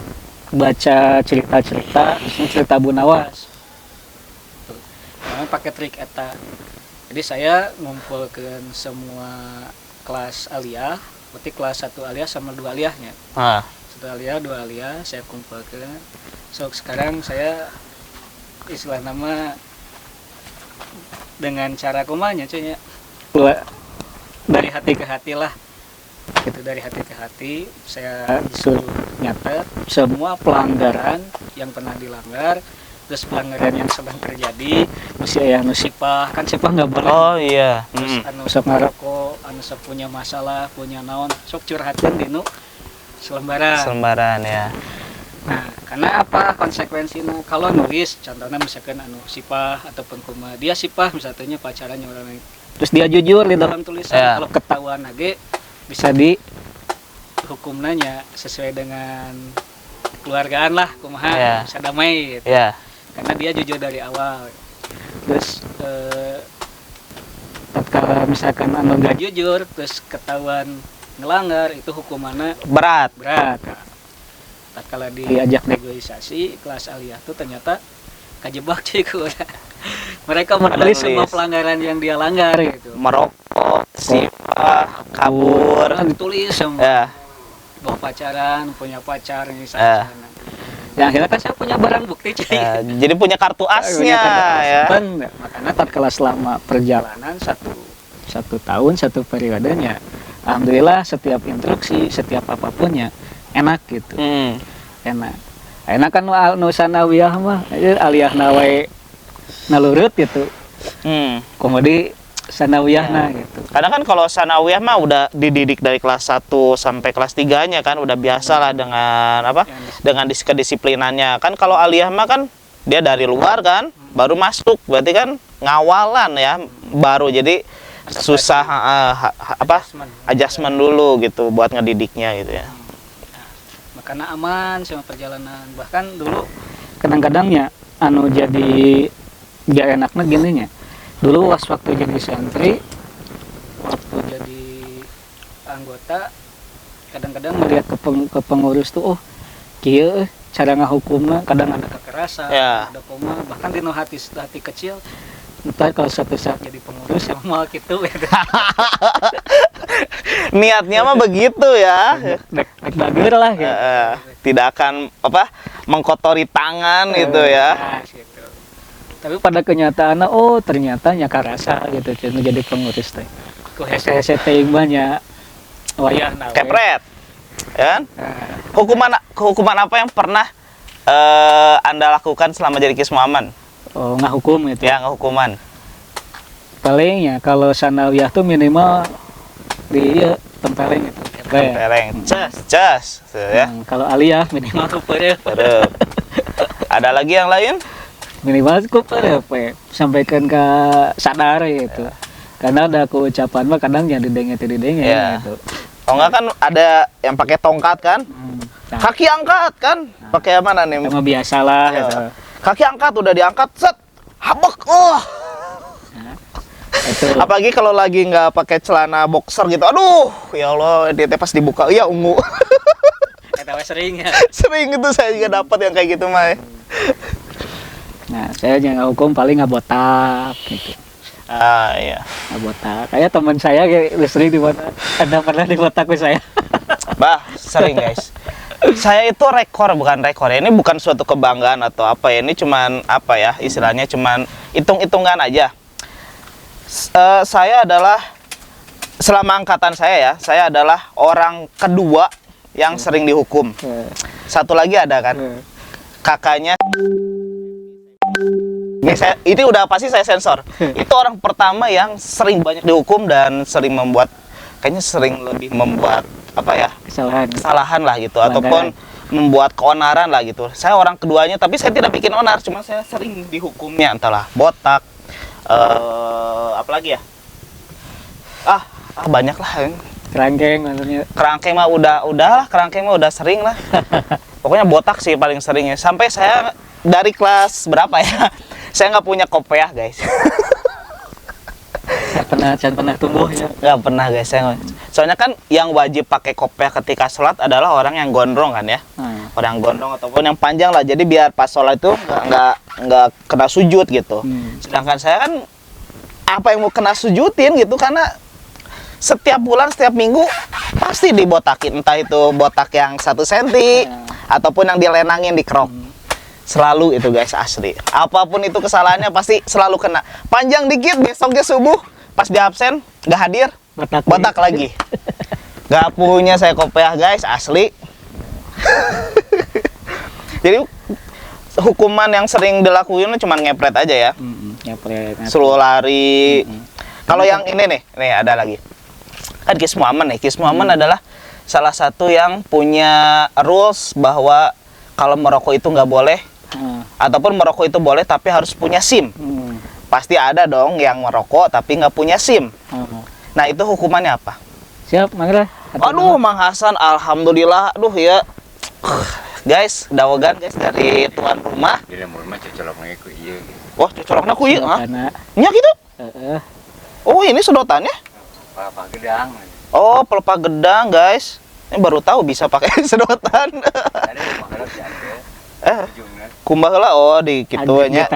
baca cerita Bu Nawas. Pakai trik eta. Jadi saya ngumpulkan semua kelas aliyah, berarti kelas 1 aliyah sama 2 aliyahnya. 1 aliyah, 2 aliyah saya kumpulkan. So sekarang saya istilah nama dengan cara kumanya cuy ya. Dari hati ke hati lah. Gitu dari hati ke hati saya disuruh nyatet semua pelanggaran yang pernah dilanggar, terus pelanggaran yang sedang terjadi, anu sipah kan sipah nggak boleh. Oh iya. Terus anu sok ngarokok, anu sok punya masalah, punya naon, sok curhatkan dinu selembaran ya. Nah, karena apa konsekuensinya? Kalau nulis, contohnya misalkan anu sipah ataupun kuma dia sipah misalnya pacarannya orang lain, terus dia jujur di dalam tulisan, kalau ketahuan lagi bisa dihukum nanya sesuai dengan keluargaan lah, kumaha bisa damai gitu. Karena dia jujur dari awal. Terus kalau misalkan anu nggak jujur terus ketahuan ngelanggar itu hukumannya berat. Kalau diajak negosiasi kelas aliyah tuh ternyata kajebak cuy mereka menulis semua pelanggaran yang dia langgar gitu. Merokok, sipah, kabur, ditulis semua. Bawa pacaran, punya pacar misalnya. Ya akhirnya kan saya punya barang bukti cuy. Jadi punya kartu asnya ya. Makanya tatkala selama perjalanan satu tahun satu periodenya, alhamdulillah setiap instruksi, setiap apapunnya enak gitu. Enak kan nu sanawiyah mah aliyah nawe nalurut gitu. Komodi sanawiyahna gitu. Kadang kan kalau sanawiyah mah udah dididik dari kelas 1 sampai kelas 3-nya kan udah biasa lah dengan apa? Dengan kedisiplinannya. Kan kalau aliyah mah kan dia dari luar kan baru masuk. Berarti kan ngawalan ya, baru jadi susah adjustment dulu gitu buat ngedidiknya gitu ya. Karena aman sama perjalanan, bahkan dulu kadang-kadangnya anu jadi gak enaknya gininya dulu waktu jadi santri, waktu jadi anggota kadang-kadang melihat ke pengurus tuh kieu cara ngahukumna kadang ada kekerasan, ada koma, bahkan di hati kecil ntar kalau suatu saat jadi pengurus yang mau gitu niatnya mah begitu ya. Bager lah gitu. Tidak akan mengkotori tangan gitu ya. Gitu. Tapi pada kenyataannya ternyata nyaka rasa gitu jadi pengurus teh. Ku hese teuing banyak wayahna. Kepret. Ya kan? Hukuman apa yang pernah Anda lakukan selama jadi Kismu Aman? Ngahukum gitu. Ya, ngahukuman. Palingnya kalau sanawiyah tuh minimal di tempeleng gitu. Tempeleng. Cas ya. Kalau aliyah minimal kupereup. Ada lagi yang lain? Minimal kupereup sampaikan ke sadar gitu. Karena ada ucapan mah kadang jadi didenge gitu. Oh enggak kan ada yang pakai tongkat kan? Kaki angkat kan? Pakai mana nih? Emang biasalah gitu. Kaki angkat udah diangkat set habek itu. Apalagi kalau lagi nggak pakai celana boxer gitu, aduh ya Allah dia pas dibuka iya ungu. Sering ya. Sering itu saya juga dapat yang kayak gitu mah. Nah saya jangan hukum paling nggak botak gitu. Iya. Nah, botak. Kayak teman saya sering di botak. Ada pernah di botak ke saya. Bah, sering guys. Saya itu bukan rekor ya. Ini bukan suatu kebanggaan atau apa ya. Ini cuman apa ya, istilahnya cuman hitung-hitungan aja. Saya adalah, selama angkatan saya adalah orang kedua yang sering dihukum. Satu lagi ada kan, kakaknya. Ini udah pasti saya sensor. Itu orang pertama yang sering banyak dihukum dan sering membuat, kayaknya sering lebih membuat apa ya, kesalahan lah gitu, ataupun membuat keonaran lah gitu. Saya orang keduanya, tapi saya tidak bikin onar, cuma saya sering dihukumnya, entahlah botak, apalagi ya, banyak lah. Kerangkeng maksudnya. Kerangkeng mah udahlah, kerangkeng mah udah sering lah. Pokoknya botak sih paling seringnya. Sampai saya dari kelas berapa ya, saya nggak punya kopiah guys. Saya pernah tumbuh ya. Nggak pernah guys, soalnya kan yang wajib pakai kopiah ketika sholat adalah orang yang gondrong kan ya. Orang gondrong ataupun yang panjang lah, jadi biar pas sholat itu nggak kena sujud gitu. Sedangkan saya kan apa yang mau kena sujudin gitu, karena setiap bulan, setiap minggu pasti dibotakin, entah itu botak yang 1 senti ataupun yang dilenangin di crop. Selalu itu guys, asli. Apapun itu kesalahannya pasti selalu kena. Panjang dikit, besoknya subuh pas di absen nggak hadir, botak lagi. Nggak punya saya kopiah guys, asli. Jadi hukuman yang sering dilakuin cuma ngepret aja ya. Ngepret. Suruh lari. Kalau yang ini nih ada lagi. Kan Kis Muhammad nih. Kis Muhammad adalah salah satu yang punya rules bahwa kalau merokok itu nggak boleh, ataupun merokok itu boleh tapi harus punya SIM. Pasti ada dong yang merokok tapi nggak punya SIM. Nah itu hukumannya apa? Siap, Mang. Aduh, Mang Hasan, alhamdulillah. Aduh ya, guys, dawagan guys dari tuan rumah. Wah, cocoloknya ku ieu, ha? Nya gitu? Oh, ini sedotannya? Pelepah gedang. Oh, pelepah gedang, guys. Ini baru tahu bisa pakai sedotan. Kumbah lah, oh di kitu nya.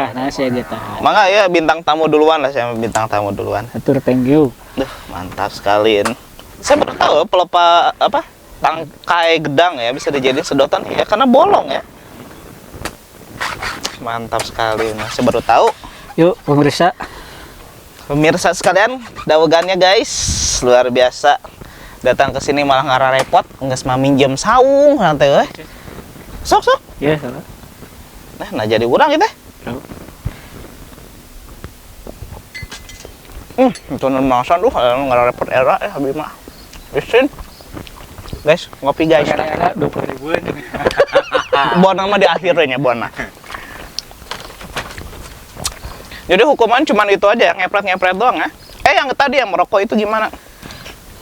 Mangga ya bintang tamu duluan lah, saya bintang tamu duluan. Atur, thank you. Duh, mantap sekali. Saya baru tahu pelepah apa? Tangkai gedang ya bisa dijadiin sedotan ya, karena bolong ya. Mantap sekali. Nah, saya baru tahu. Yuk, pemirsa. Pemirsa sekalian, dawagannya guys, luar biasa. Datang ke sini malah ngarah repot, nggak minjem saung nanti euy. Sok. Iya, salah. Nah jadi urang gitu. Itu nemasan tuh ngarah repot era habis mah. Isin. Guys, ngopi guys. Era 20.000-an. Bona mah di akhirnya bona. Jadi hukuman cuman itu aja, ngepret doang ya. Yang tadi yang merokok itu gimana?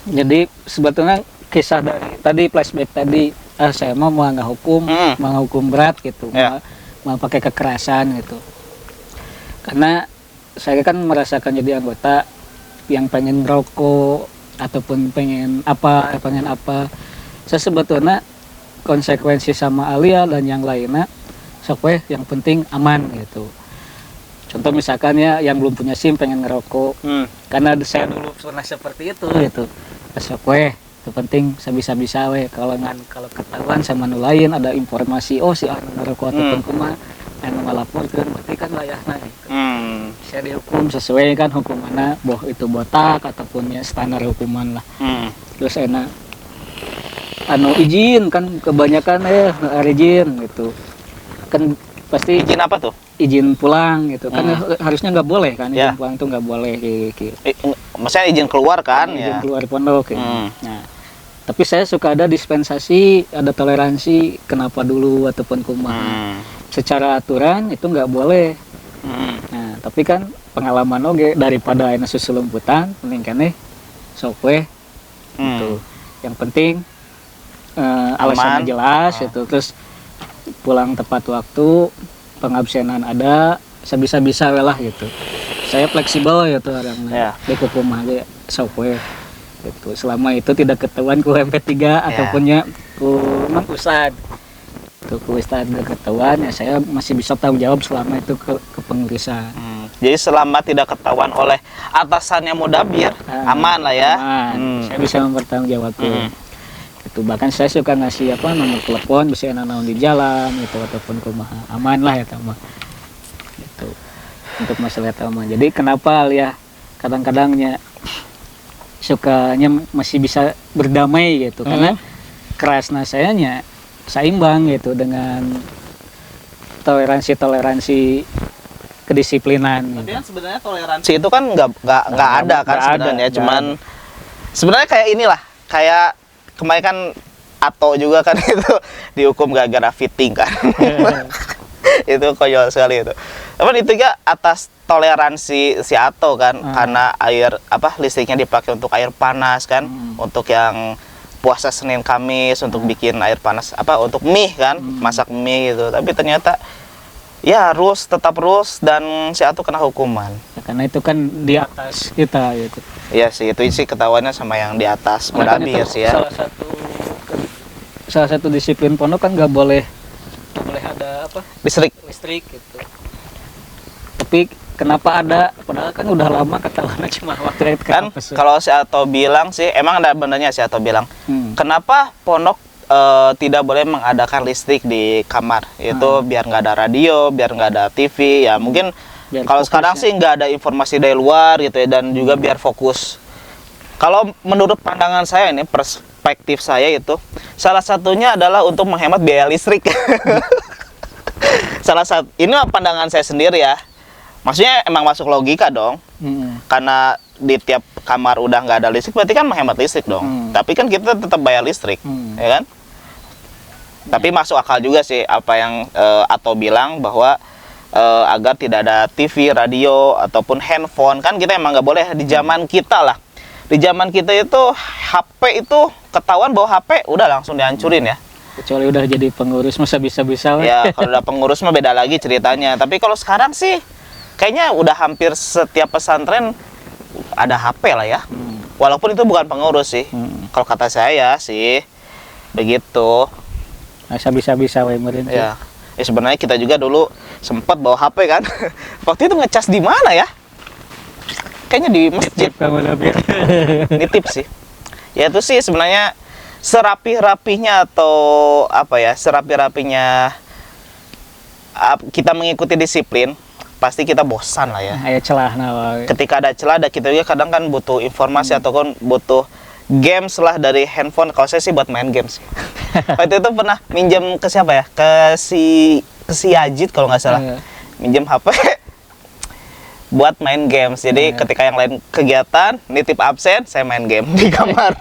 Jadi sebetulnya kisah dari tadi flashback tadi, saya mau nggak hukum berat gitu, mau pakai kekerasan gitu. Karena saya kan merasakan jadi anggota yang pengen rokok ataupun pengen apa. Saya sebetulnya konsekuensi sama Alia dan yang lainnya, sok yang penting aman gitu. Contoh misalkan ya yang belum punya SIM pengen ngerokok, karena saya dulu pernah seperti itu gitu. Besok itu penting bisa kalau ketahuan sama nu lain ada informasi si orang ngerokok ataupun kumaha anu ngalaporkeun berarti kan layahna gitu. Saya dihukum sesuai kan hukumanna, boh itu botak ataupun ya standar hukuman lah. Terus enak anu izin kan kebanyakan izin gitu. Kan pasti izin apa tuh? Izin pulang gitu kan harusnya nggak boleh kan, izin pulang tuh nggak boleh gitu. Maksudnya izin keluar kan? Izin keluar pondok gitu. Nah, tapi saya suka ada dispensasi, ada toleransi kenapa dulu ataupun kumaha. Secara aturan itu nggak boleh. Nah, tapi kan pengalaman oge daripada aya susulumputan mending keneh sok gitu. Yang penting alasannya jelas itu, terus pulang tepat waktu, pengabsenan ada, sebisa-bisa lah gitu. Saya fleksibel gitu orangnya. Di kumaha ge sok gitu. Selama itu tidak ketahuan ku MP3 ataupun ya ku Ustad. Tuh ku Ustad ketahuan ya saya masih bisa tanggung jawab selama itu ke pengurusan. Jadi selama tidak ketahuan oleh atasannya mudabir, aman lah ya. Aman. Saya bisa mempertanggungjawabkan. Itu bahkan saya suka ngasih nomor telepon bisa naon di jalan gitu ataupun kumaha. Aman lah ya mah. Gitu. Untuk masalah mah. Jadi kenapa ya kadang-kadangnya sukanya masih bisa berdamai gitu karena kerasnya sayanya seimbang gitu dengan toleransi kedisiplinan. Tapi kan sebenarnya toleransi itu kan nggak ada kan sebenarnya, cuman sebenarnya kayak inilah, kayak kemarin kan Ato juga kan itu dihukum gara-gara fitting kan. Itu konyol sekali itu. Tapi itu ya atas toleransi si Ato kan, karena listriknya dipakai untuk air panas kan, untuk yang puasa Senin Kamis untuk bikin air panas untuk mie kan, masak mie gitu. Tapi ternyata ya tetap rules dan si Ato kena hukuman. Ya, karena itu kan di atas kita gitu. Iya sih, itu sih ketahuannya sama yang di atas mudabir sih ya. Salah satu disiplin pondok kan nggak boleh ada Listrik gitu. Tapi kenapa ada? Padahal kan udah lama ketahuan cuma waktu itu kan. Kalau si Ato bilang sih, emang ada benernya si Ato bilang, kenapa pondok tidak boleh mengadakan listrik di kamar? Itu biar nggak ada radio, biar nggak ada TV. Ya mungkin kalau sekarang sih nggak ada informasi dari luar gitu ya, dan juga biar fokus. Kalau menurut pandangan saya ini, perspektif saya itu, salah satunya adalah untuk menghemat biaya listrik. Ini pandangan saya sendiri ya. Maksudnya emang masuk logika dong. Karena di tiap kamar udah nggak ada listrik, berarti kan menghemat listrik dong. Tapi kan kita tetap bayar listrik, ya kan? Tapi masuk akal juga sih apa yang Ato bilang bahwa agar tidak ada TV, radio ataupun handphone. Kan kita emang nggak boleh di zaman kita lah. Di zaman kita itu HP itu ketahuan bawa HP udah langsung dihancurin ya. Kecuali udah jadi pengurus masa bisa-bisa lah. Ya kalau udah pengurus mah beda lagi ceritanya. Tapi kalau sekarang sih kayaknya udah hampir setiap pesantren ada HP lah ya. Walaupun itu bukan pengurus sih. Kalau kata saya sih begitu. Masa bisa-bisa we meureun. Ya. Sebenarnya kita juga dulu sempat bawa HP kan. Waktu itu ngecas di mana ya? Kayaknya di masjid. Nitip sih. Ya itu sih sebenarnya serapi-rapinya atau serapi-rapinya kita mengikuti disiplin, pasti kita bosan lah ya. Aya celah Ketika ada celah, kita juga kadang kan butuh informasi ataupun butuh games lah dari handphone. Kalau saya sih buat main games. Waktu itu pernah minjem ke siapa ya? Ke si Yajid kalau nggak salah. Minjem HP buat main games. Jadi ketika yang lain kegiatan, nitip absen, saya main game di kamar.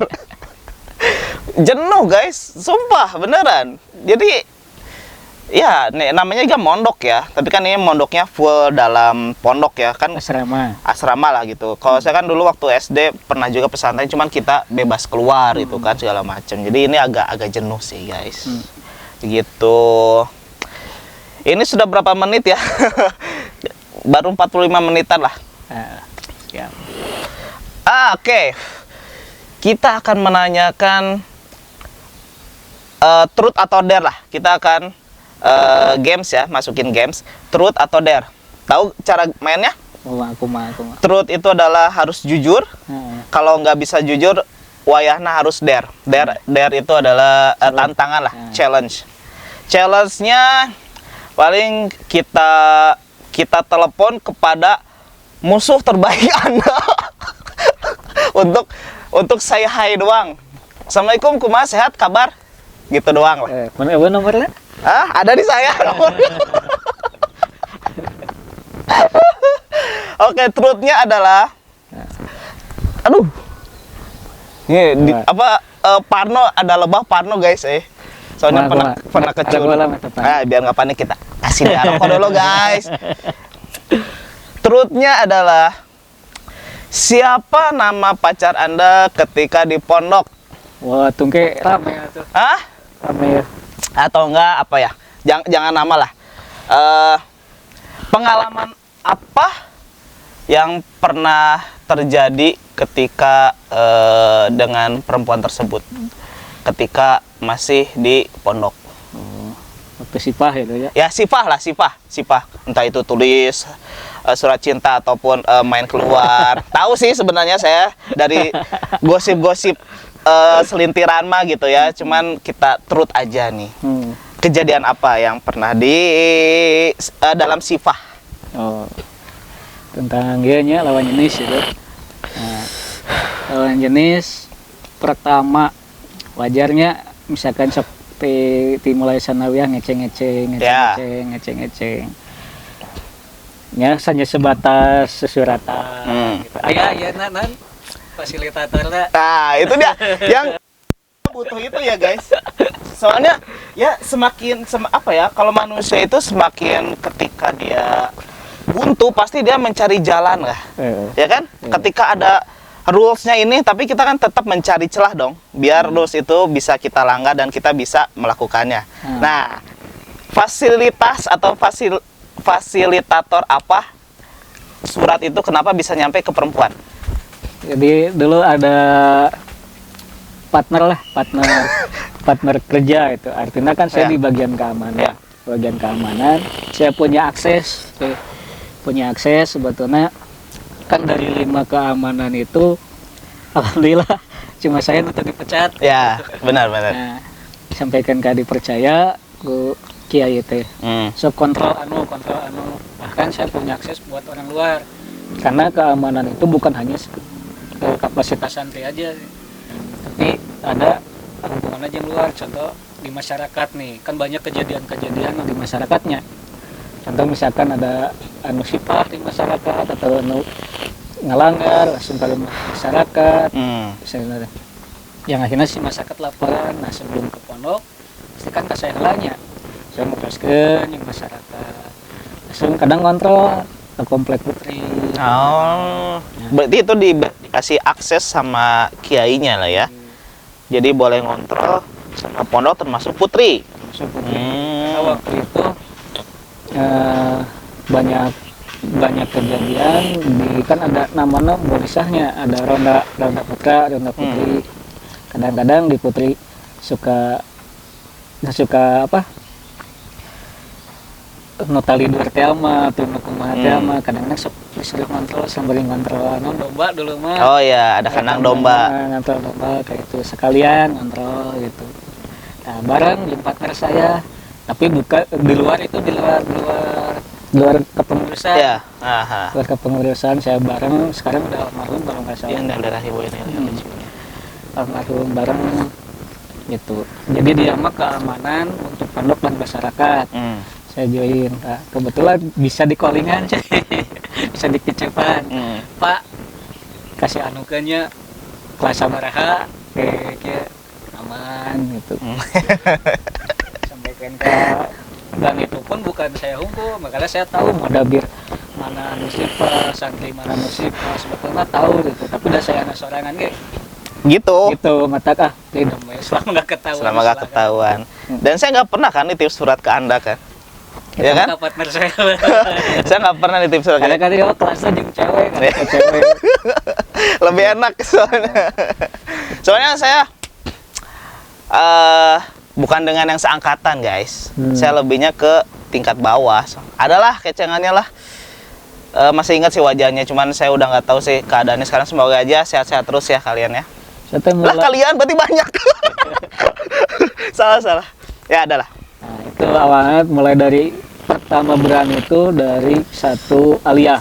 Jenuh guys, sumpah beneran. Jadi ya namanya juga mondok ya, tapi kan ini mondoknya full dalam pondok ya kan, asrama lah gitu. Kalau saya kan dulu waktu SD pernah juga pesantren, cuman kita bebas keluar itu kan segala macam. Jadi ini agak jenuh sih guys. Begitu. Ini sudah berapa menit ya? Baru 45 menitan lah. Oke. Kita akan menanyakan truth atau dare lah. Kita akan games ya, masukin games. Truth atau dare. Tahu cara mainnya? Aku mah. Truth itu adalah harus jujur. Kalau nggak bisa jujur, wayahna harus dare. Dare itu adalah tantangan lah, challenge. Challenge-nya paling kita telepon kepada musuh terbaik Anda untuk saya hai doang. Assalamualaikum, kumaha, sehat, kabar? Gitu doang lah. Mana nomornya? Ada di saya nomornya. Oke, truth-nya adalah Parno, ada lebah Parno guys Soalnya pernah kecil. Biar nggak panik kita kasih dia rokok dulu guys. Truth-nya adalah, siapa nama pacar Anda ketika di pondok? Wah, tungke rame tuh. Rame ya. Atau enggak jangan nama lah. Pengalaman apa yang pernah terjadi ketika dengan perempuan tersebut ketika masih di pondok? waktu sipah itu ya. Ya sifah lah, sifah. Entah itu tulis surat cinta ataupun main keluar. Tahu sih sebenarnya saya dari gosip-gosip selintiran mah gitu ya. Cuman kita turut aja nih. Kejadian apa yang pernah dalam sifah? Oh, tentang nya lawan jenis itu. Nah, lawan jenis pertama wajarnya misalkan sok mulai sanawiyah ngeceng-ngeceng ya hanya sebatas sesuratan gitu. Ya nan fasilitator lah. Nah itu dia yang butuh itu ya guys, soalnya ya apa ya, kalau manusia itu semakin ketika dia buntu pasti dia mencari jalan lah, ya kan. Ketika ada rules-nya ini, tapi kita kan tetap mencari celah dong, biar rules itu bisa kita langgar dan kita bisa melakukannya. Nah, fasilitas atau fasilitator apa surat itu kenapa bisa nyampe ke perempuan? Jadi dulu ada partner kerja itu, artinya kan saya di bagian keamanan. Bagian keamanan, saya punya akses sebetulnya. Kan dari 5 keamanan itu alhamdulillah cuma saya untuk dipecat. Ya benar. Nah, sampaikan ke dipercaya ku kiai teh so kontrol anu bahkan saya punya akses buat orang luar, karena keamanan itu bukan hanya kapasitas santri aja, tapi ada hubungan aja luar. Contoh di masyarakat nih, kan banyak kejadian-kejadian di masyarakatnya. Contoh misalkan ada anu sifat di masyarakat atau anu ngelanggar langsung ke masyarakat, yang akhirnya si masyarakat laporan. Nah sebelum ke pondok pasti kan saya helanya saya nguruskan yang masyarakat, langsung kadang kontrol ke komplek putri. Berarti itu dikasih akses sama kiainya lah ya. Jadi boleh ngontrol sama pondok termasuk putri. Karena waktu itu banyak kejadian kan ada namanya borisahnya, ada ronda putra, ronda putri. Kadang-kadang di putri suka apa notali dua tema atau nukumaha tema, kadang-kadang disuruh kontrol sambil ngontrol domba dulu mah. Oh ya, ada kandang domba. Ngontrol domba kayak itu sekalian ngontrol gitu. Nah bareng di partner saya, tapi buka di luar kepengurusan. Ya. Luar kepengurusan saya bareng, sekarang udah almarhum bareng saya. Almarhum bareng gitu. Jadi dia mah keamanan untuk pondok dan masyarakat. Saya join. Nah, kebetulan bisa di callingan, bisa dikecapan. Pak kasih anukannya kelas sabaraha kayak aman gitu. Sampaikan ke, dan itu pun bukan saya hukum, makanya saya tahu modabir mana musibah, santri mana musibah, sebetulnya tahu gitu. Tapi udah saya sorangan gitu mata selama nggak ketahuan. Dan saya nggak pernah kan nitip surat ke Anda kan, ya kan? Partner saya Saya nggak pernah nitip surat. Kadang-kadang kelasnya jeung cewek kan, cewek lebih enak soalnya saya bukan dengan yang seangkatan guys. Saya lebihnya ke tingkat bawah. Adalah kecengannya lah. Masih ingat sih wajahnya, cuman saya udah nggak tahu sih keadaannya sekarang. Semoga aja sehat-sehat terus ya kalian ya. Lah kalian berarti banyak. salah ya adalah. Nah, itu awalnya mulai dari pertama berani itu dari satu aliyah.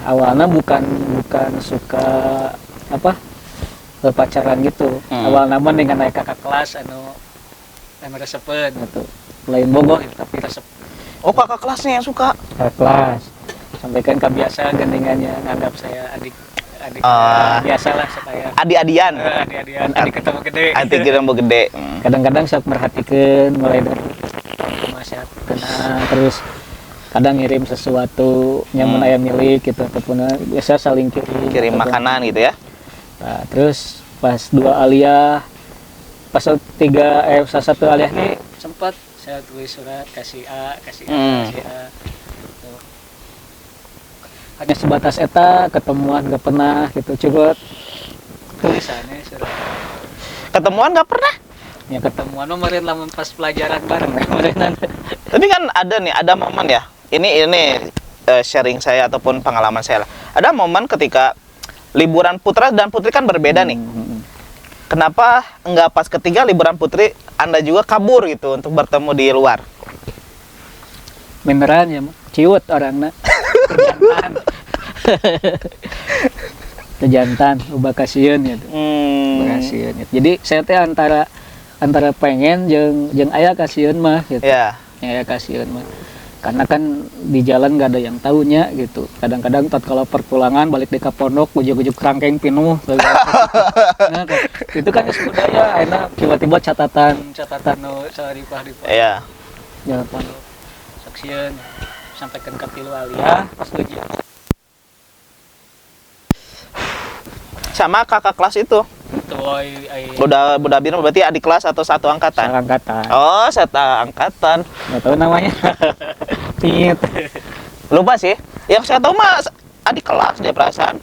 Awalnya bukan suka apa pacaran gitu. Awal nama dengan naik kakak kelas anu resepen gitu. Lain bogoh tapi resep. Oh kakak kelasnya yang suka. Kakak kelas. Sampaikan kebiasa gandengannya nganggap saya adik biasalah supaya adik-adian. Adik ketemu gede. Adik ketemu gede. Kadang-kadang saya perhatikan mulai dari masyarakat kenal, terus kadang ngirim sesuatu yang ayam milik gitu, ataupun biasa saling kirim makanan gitu ya. Nah, terus pas 2 aliyah, pas 1 aliyah nih sempat saya tulis surat kasih A gitu. Hanya sebatas eta ketemuan gak pernah gitu, coba tulisannya surat ketemuan gak pernah. Ya ketemuan mah meureun lamun pas pelajaran bareng meureun. Tapi kan ada momen ya. Ini sharing saya ataupun pengalaman saya lah. Ada momen ketika liburan putra dan putri kan berbeda nih. Kenapa enggak pas ketiga liburan putri Anda juga kabur gitu untuk bertemu di luar? Beneran ya, ciut orangna. Kejantan. Kejantan, ubah kasieun gitu. Kasieun gitu. Jadi saya teh antara pengen jeung aya kasieun mah gitu. Ya. Aya kasieun mah. Karena kan di jalan nggak ada yang tahunya gitu. Kadang-kadang tatkala perpulangan balik di pondok ujuk-ujuk kerangkeng pinuh. Nah, itu kan budaya enak tiba-tiba catatan nu saripah-ripah. Iya. Jalan pondok. Saksieun sampaikan ka tilu alia pas ujian. Sama kakak kelas itu. Budak Bino berarti adik kelas atau satu angkatan? Angkatan. Oh, satu angkatan. Nggak tahu namanya. Pit. Lupa sih. Yang saya tahu mah adik kelas dia perasaan.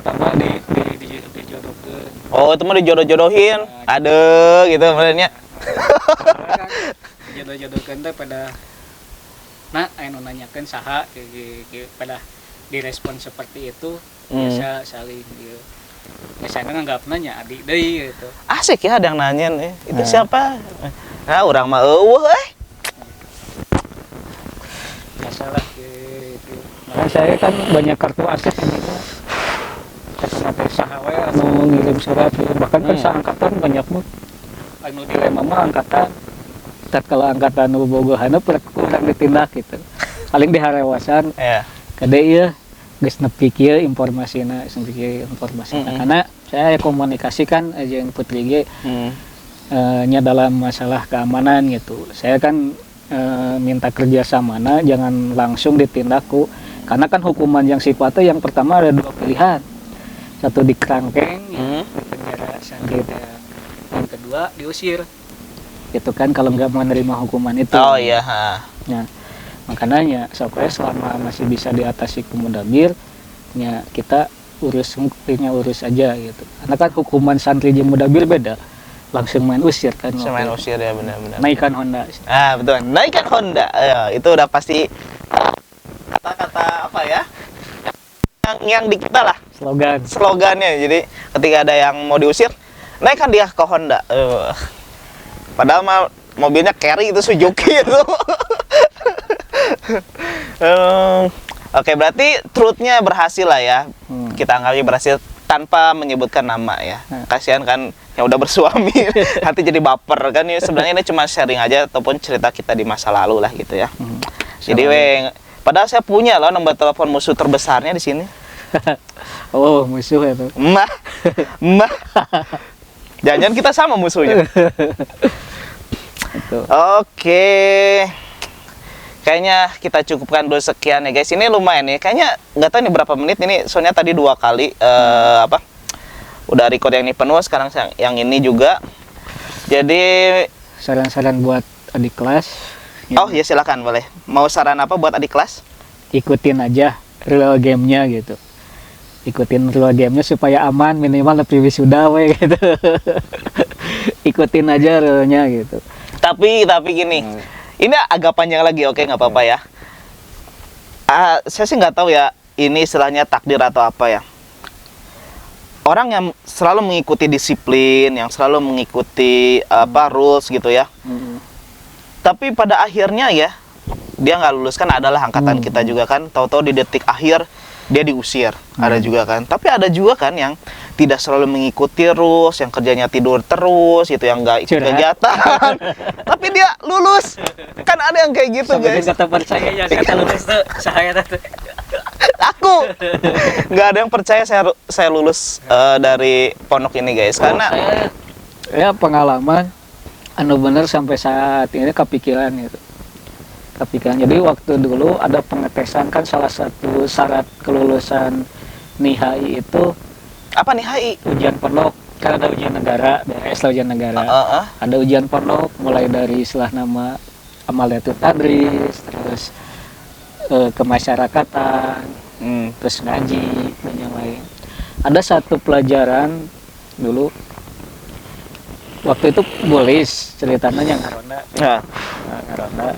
Tambah dijodohkeun. Oh, itu mah dijodoh-jodohin. Ada gitu sebenarnya. Jodoh-jodohkeun teh pada anu nanyakeun saha pada direspon seperti itu. Biasa saling gitu. Misalnya nggak nanya adik deui gitu. Asik ya ada yang nanya nih. Itu siapa? Nah, orang mah Biasalah gitu. Nah, saya kan banyak kartu akses gitu. Sampai sahawe anu ngirim surat gitu. Bahkan kan seangkatan banyak mah. Anu dilema mah angkatan. Tatkala angkatan nu bogohana kurang ditindak gitu. Paling diharewasan. Iya. Kade ieu geus nepi kieu informasina, karena saya komunikasi kan jeung Putri G nya dalam masalah keamanan gitu. Saya kan minta kerjasamana jangan langsung ditindakku, karena kan hukuman yang sifatnya yang pertama ada dua pilihan, satu di kerangkeng, di penjara santri, yang kedua diusir. Itu kan kalau nggak menerima hukuman itu. Oh iya. Nah, makanya supaya selama masih bisa diatasi Mudabir, ya kita urus aja gitu. Karena kan hukuman santri jeung Mudabir beda, langsung main usir kan. Langsung main usir ya, benar-benar. Naikkan Honda. Ah betul, naikkan Honda. Ya, itu udah pasti kata-kata apa ya? Yang di kita lah. Slogannya. Jadi ketika ada yang mau diusir, naikkan dia ke Honda. Padahal mah mobilnya carry itu Suzuki itu. Oke, berarti truthnya berhasil lah ya. Kita anggapnya berhasil tanpa menyebutkan nama ya. Kasihan kan yang udah bersuami nanti jadi baper kan. Ini sebenarnya ini cuma sharing aja ataupun cerita kita di masa lalu lah gitu ya. Jadi padahal saya punya loh nomor telepon musuh terbesarnya di sini. Oh, musuh itu. Mah. Jangan-jangan kita sama musuhnya. Oke. Kayaknya kita cukupkan dulu sekian ya guys. Ini lumayan nih. Kayaknya nggak tahu nih berapa menit ini. Soalnya tadi 2 kali udah record yang ini penuh. Sekarang yang ini juga. Jadi saran-saran buat adik kelas. Oh ya silakan boleh. Mau saran apa buat adik kelas? Ikutin aja real game-nya gitu. Ikutin real game-nya supaya aman, minimal lebih wisuda we gitu. Ikutin aja realnya gitu. Tapi gini. Ini agak panjang lagi, oke nggak apa-apa ya. Saya sih nggak tahu ya, ini istilahnya takdir atau apa ya. Orang yang selalu mengikuti disiplin, yang selalu mengikuti rules gitu ya. Tapi pada akhirnya ya, dia nggak lulus kan adalah angkatan kita juga kan. Tahu-tahu di detik akhir dia diusir, ada juga kan. Tapi ada juga kan yang tidak selalu mengikuti rules, yang kerjanya tidur terus, itu yang nggak ikut kegiatan. Tapi dia lulus, kan ada yang kayak gitu guys. Kata percaya ya kata lulus tuh, saya tuh. Aku nggak ada yang percaya saya lulus dari pondok ini guys, karena ya pengalaman, anu bener sampai saat ini kepikiran gitu. Jadi waktu dulu ada pengetesan kan salah satu syarat kelulusan NIHI itu apa nih HI? Ujian pondok. Kan ada ujian negara, BS ujian negara. Ada ujian pondok mulai dari istilah nama amaliatul tadris, terus kemasyarakatan, terus ngaji dan yang lain. Ada satu pelajaran dulu waktu itu bolis ceritanya yang ngaronda Nah, ngaronda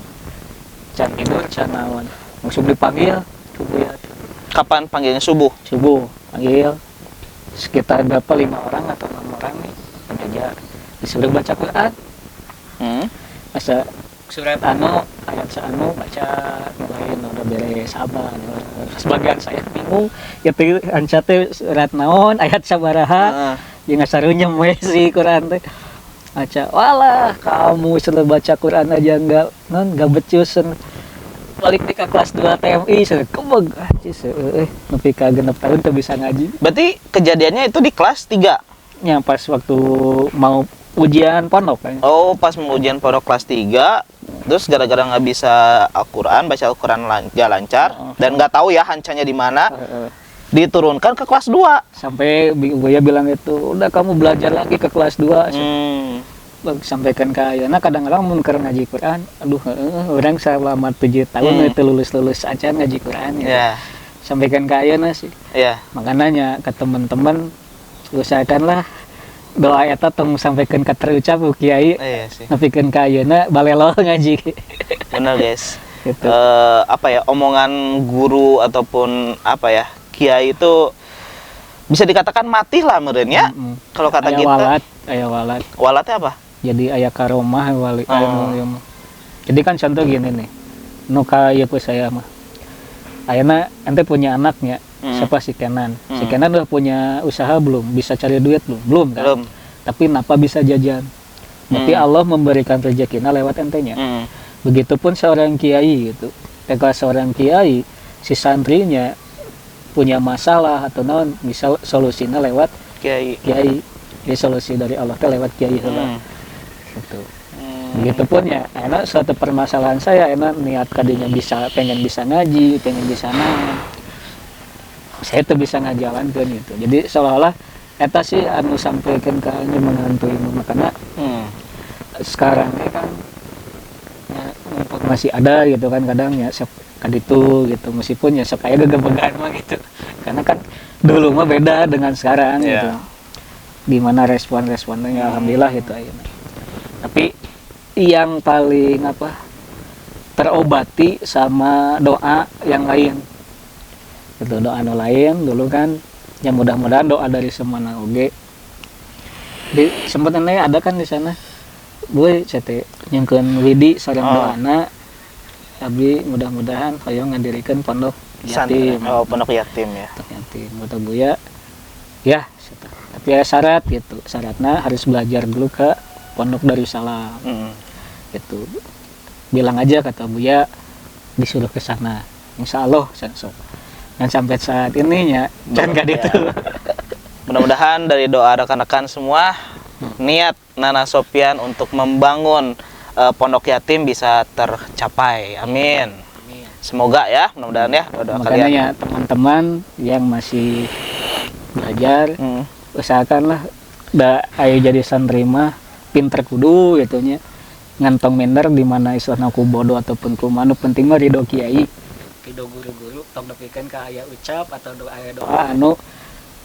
can tidur can naon langsung dipanggil ke buya kapan panggilnya subuh? subuh panggil sekitar berapa 5 orang atau 6 orang nih pengajar disuruh baca Quran Hmm. masa surat anu ayat anu baca mulai udah beres sabar sebagian saya bingung gitu ancate surat naon ayat sabaraha Heeh. jeung ngasarunya we si Quran teh baca walah kamu sudah baca Quran aja enggak becus balik di kelas 2 TMI saya kebeg nepi ka 6 tahun tuh bisa ngaji Berarti kejadiannya itu di kelas 3. yang pas waktu mau ujian pondok kan Oh, pas mau ujian pondok kelas 3, terus gara-gara nggak bisa Al-Quran, baca Al-Quran nggak lancar, dan nggak tahu ya hancanya di mana, diturunkan ke kelas 2. sampai Buya bilang itu udah kamu belajar lagi ke kelas 2 sampaikan ke ayana kadang-kadang mun keur ngaji Quran aduh orang selama 7 tahun itu lulus aja ngaji Quran ya. Ya, Sampaikan ke ayana sih ya. makanya ke teman-teman usahakanlah doa eta tong sampaikan ka terucap ku kiai Iya sih. nepikeun ka ayeuna balelo ngaji Benar guys. gitu. Apa ya, omongan guru ataupun apa ya, kiai itu bisa dikatakan mati lah meureun ya. Kalau kata aya kita. aya walat Walatnya apa? jadi aya karomah wali Oh. anu jadi kan contoh gini nih nu ka ieu saya mah ayeuna ente punya anaknya siapa si Kenan si Kenan udah punya usaha belum bisa cari duit belum kan Belum. tapi kenapa bisa jajan berarti Allah memberikan rezekinya lewat entenya Hmm. begitupun seorang kiai gitu ketika seorang kiai si santrinya punya masalah atau non bisa solusinya lewat Kiai. kiai jadi solusi dari Allah teh lewat kiai heula gitu. Begitupun ya, enak suatu permasalahan saya enak niat kadinya pengen bisa ngaji, pengen bisa naon. Saya tuh bisa ngajalankeun gitu. Jadi seolah-olah eta sih anu sampaikan ke anu menghantui makanya sekarang ini kan ya, mumpung masih ada gitu kan kadang ya sok kaditu gitu meskipun ya sok aya gegebegan mah gitu. Karena kan dulu mah beda dengan sekarang gitu. Gimana respon-responnya alhamdulillah gitu ayeuna. Tapi yang paling terobati sama doa yang lain itu doa anu lain dulu kan ya mudah-mudahan doa dari semana oge di sempatnya ada kan di sana gue cete nyengkeun widi sareng doana tapi mudah-mudahan hoyong ngadirikeun pondok yatim Pondok yatim ya. pondok yatim kata Buya ya tapi ya syarat gitu syaratnya harus belajar dulu ke Pondok Darussalam itu bilang aja kata Buya disuruh ke sana insya Allah dan sampai saat ini ya jangan gak itu Mudah-mudahan dari doa rekan-rekan semua niat Nana Sopyan untuk membangun pondok yatim bisa tercapai. Amin. Semoga ya, mudah-mudahan ya doa makanya kalian. ya teman-teman yang masih belajar usahakanlah ayo jadi santri mah pinter kudu gitunya ngantong minder di mana istilahna ku bodoh ataupun ku manu penting mah ridho kiai ridho guru-guru tong nepikeun ka aya ucap atau aya doa anu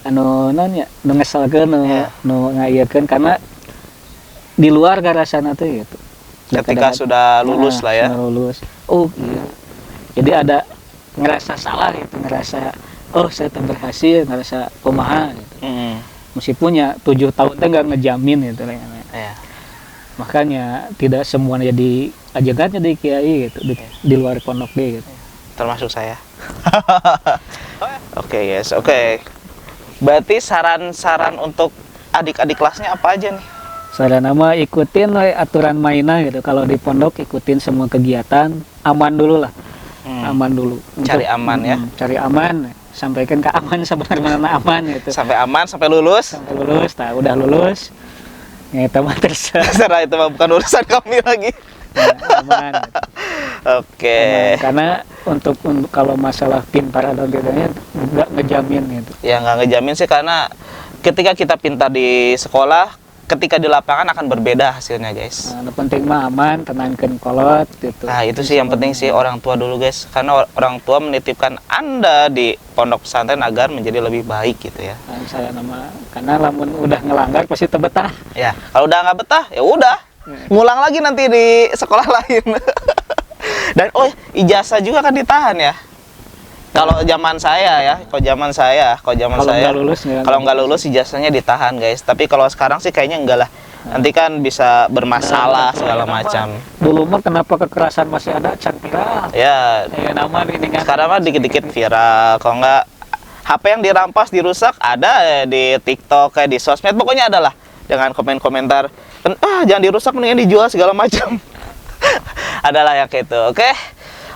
naon ya nu ngesalkeun nu ngaiekeun karena di luar garasana teh gitu Ketika sudah lulus lah ya. Sudah lulus. Oh iya. Jadi ada ngerasa salah gitu, ngerasa oh saya berhasil, ngerasa kumaha gitu. Meskipun ya 7 tahun teh nggak ngejamin gitu Iya. Makanya tidak semua jadi ajakannya di kiai gitu di luar pondok deh gitu. Termasuk saya. Oke guys, oke. Berarti saran-saran untuk adik-adik kelasnya apa aja nih? Saran nama ikutin aturan mainnya gitu. Kalau di pondok ikutin semua kegiatan, aman dulu lah. Aman dulu. Cari aman ya. Cari aman. Sampaikan ke aman sebenarnya aman gitu. Sampai aman, sampai lulus. Sampai lulus, udah lulus. Ya itu mah Terserah itu mah bukan urusan kami lagi. Aman. Oke. Aman. Karena untuk kalau masalah pintar atau tidaknya nggak ngejamin gitu. Ya nggak ngejamin sih karena ketika kita pintar di sekolah ketika di lapangan akan berbeda hasilnya guys. Nah, penting mah aman, tenangkan kolot gitu. Nah itu sih yang penting sih orang tua dulu guys, karena orang tua menitipkan Anda di pondok pesantren agar menjadi lebih baik gitu ya. Nah, saya nama karena lamun udah ngelanggar pasti tebetah. Ya kalau udah nggak betah ya udah ngulang lagi nanti di sekolah lain. Dan ijazah juga kan ditahan ya. Kalau zaman saya ya, kalau zaman saya, kalau nggak lulus ijazahnya ditahan guys. Tapi kalau sekarang sih kayaknya enggak lah. Nanti kan bisa bermasalah segala macam. Dulu mah kenapa kekerasan masih ada can viral? Ya, Nama ini kan. sekarang mah dikit-dikit viral. Kalau nggak HP yang dirampas, dirusak ada di TikTok kayak di sosmed, pokoknya adalah dengan komen-komentar, jangan dirusak mendingan dijual segala macam. Adalah ya kayak itu.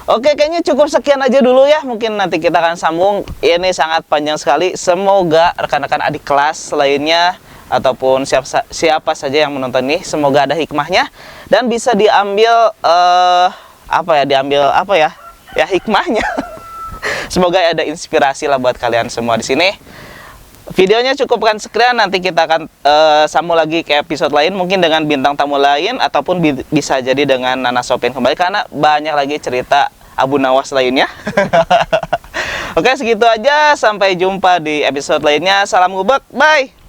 Oke, kayaknya cukup sekian aja dulu ya. Mungkin nanti kita akan sambung. Ini sangat panjang sekali. Semoga rekan-rekan adik kelas lainnya ataupun siapa saja yang menonton ini, semoga ada hikmahnya dan bisa diambil ya hikmahnya. Semoga ada inspirasi lah buat kalian semua di sini. Videonya cukupkan sekian, nanti kita akan sambung lagi ke episode lain, mungkin dengan bintang tamu lain ataupun bisa jadi dengan Nana Sopin kembali karena banyak lagi cerita Abu Nawas lainnya. Oke, segitu aja, sampai jumpa di episode lainnya. Salam ngubek, bye.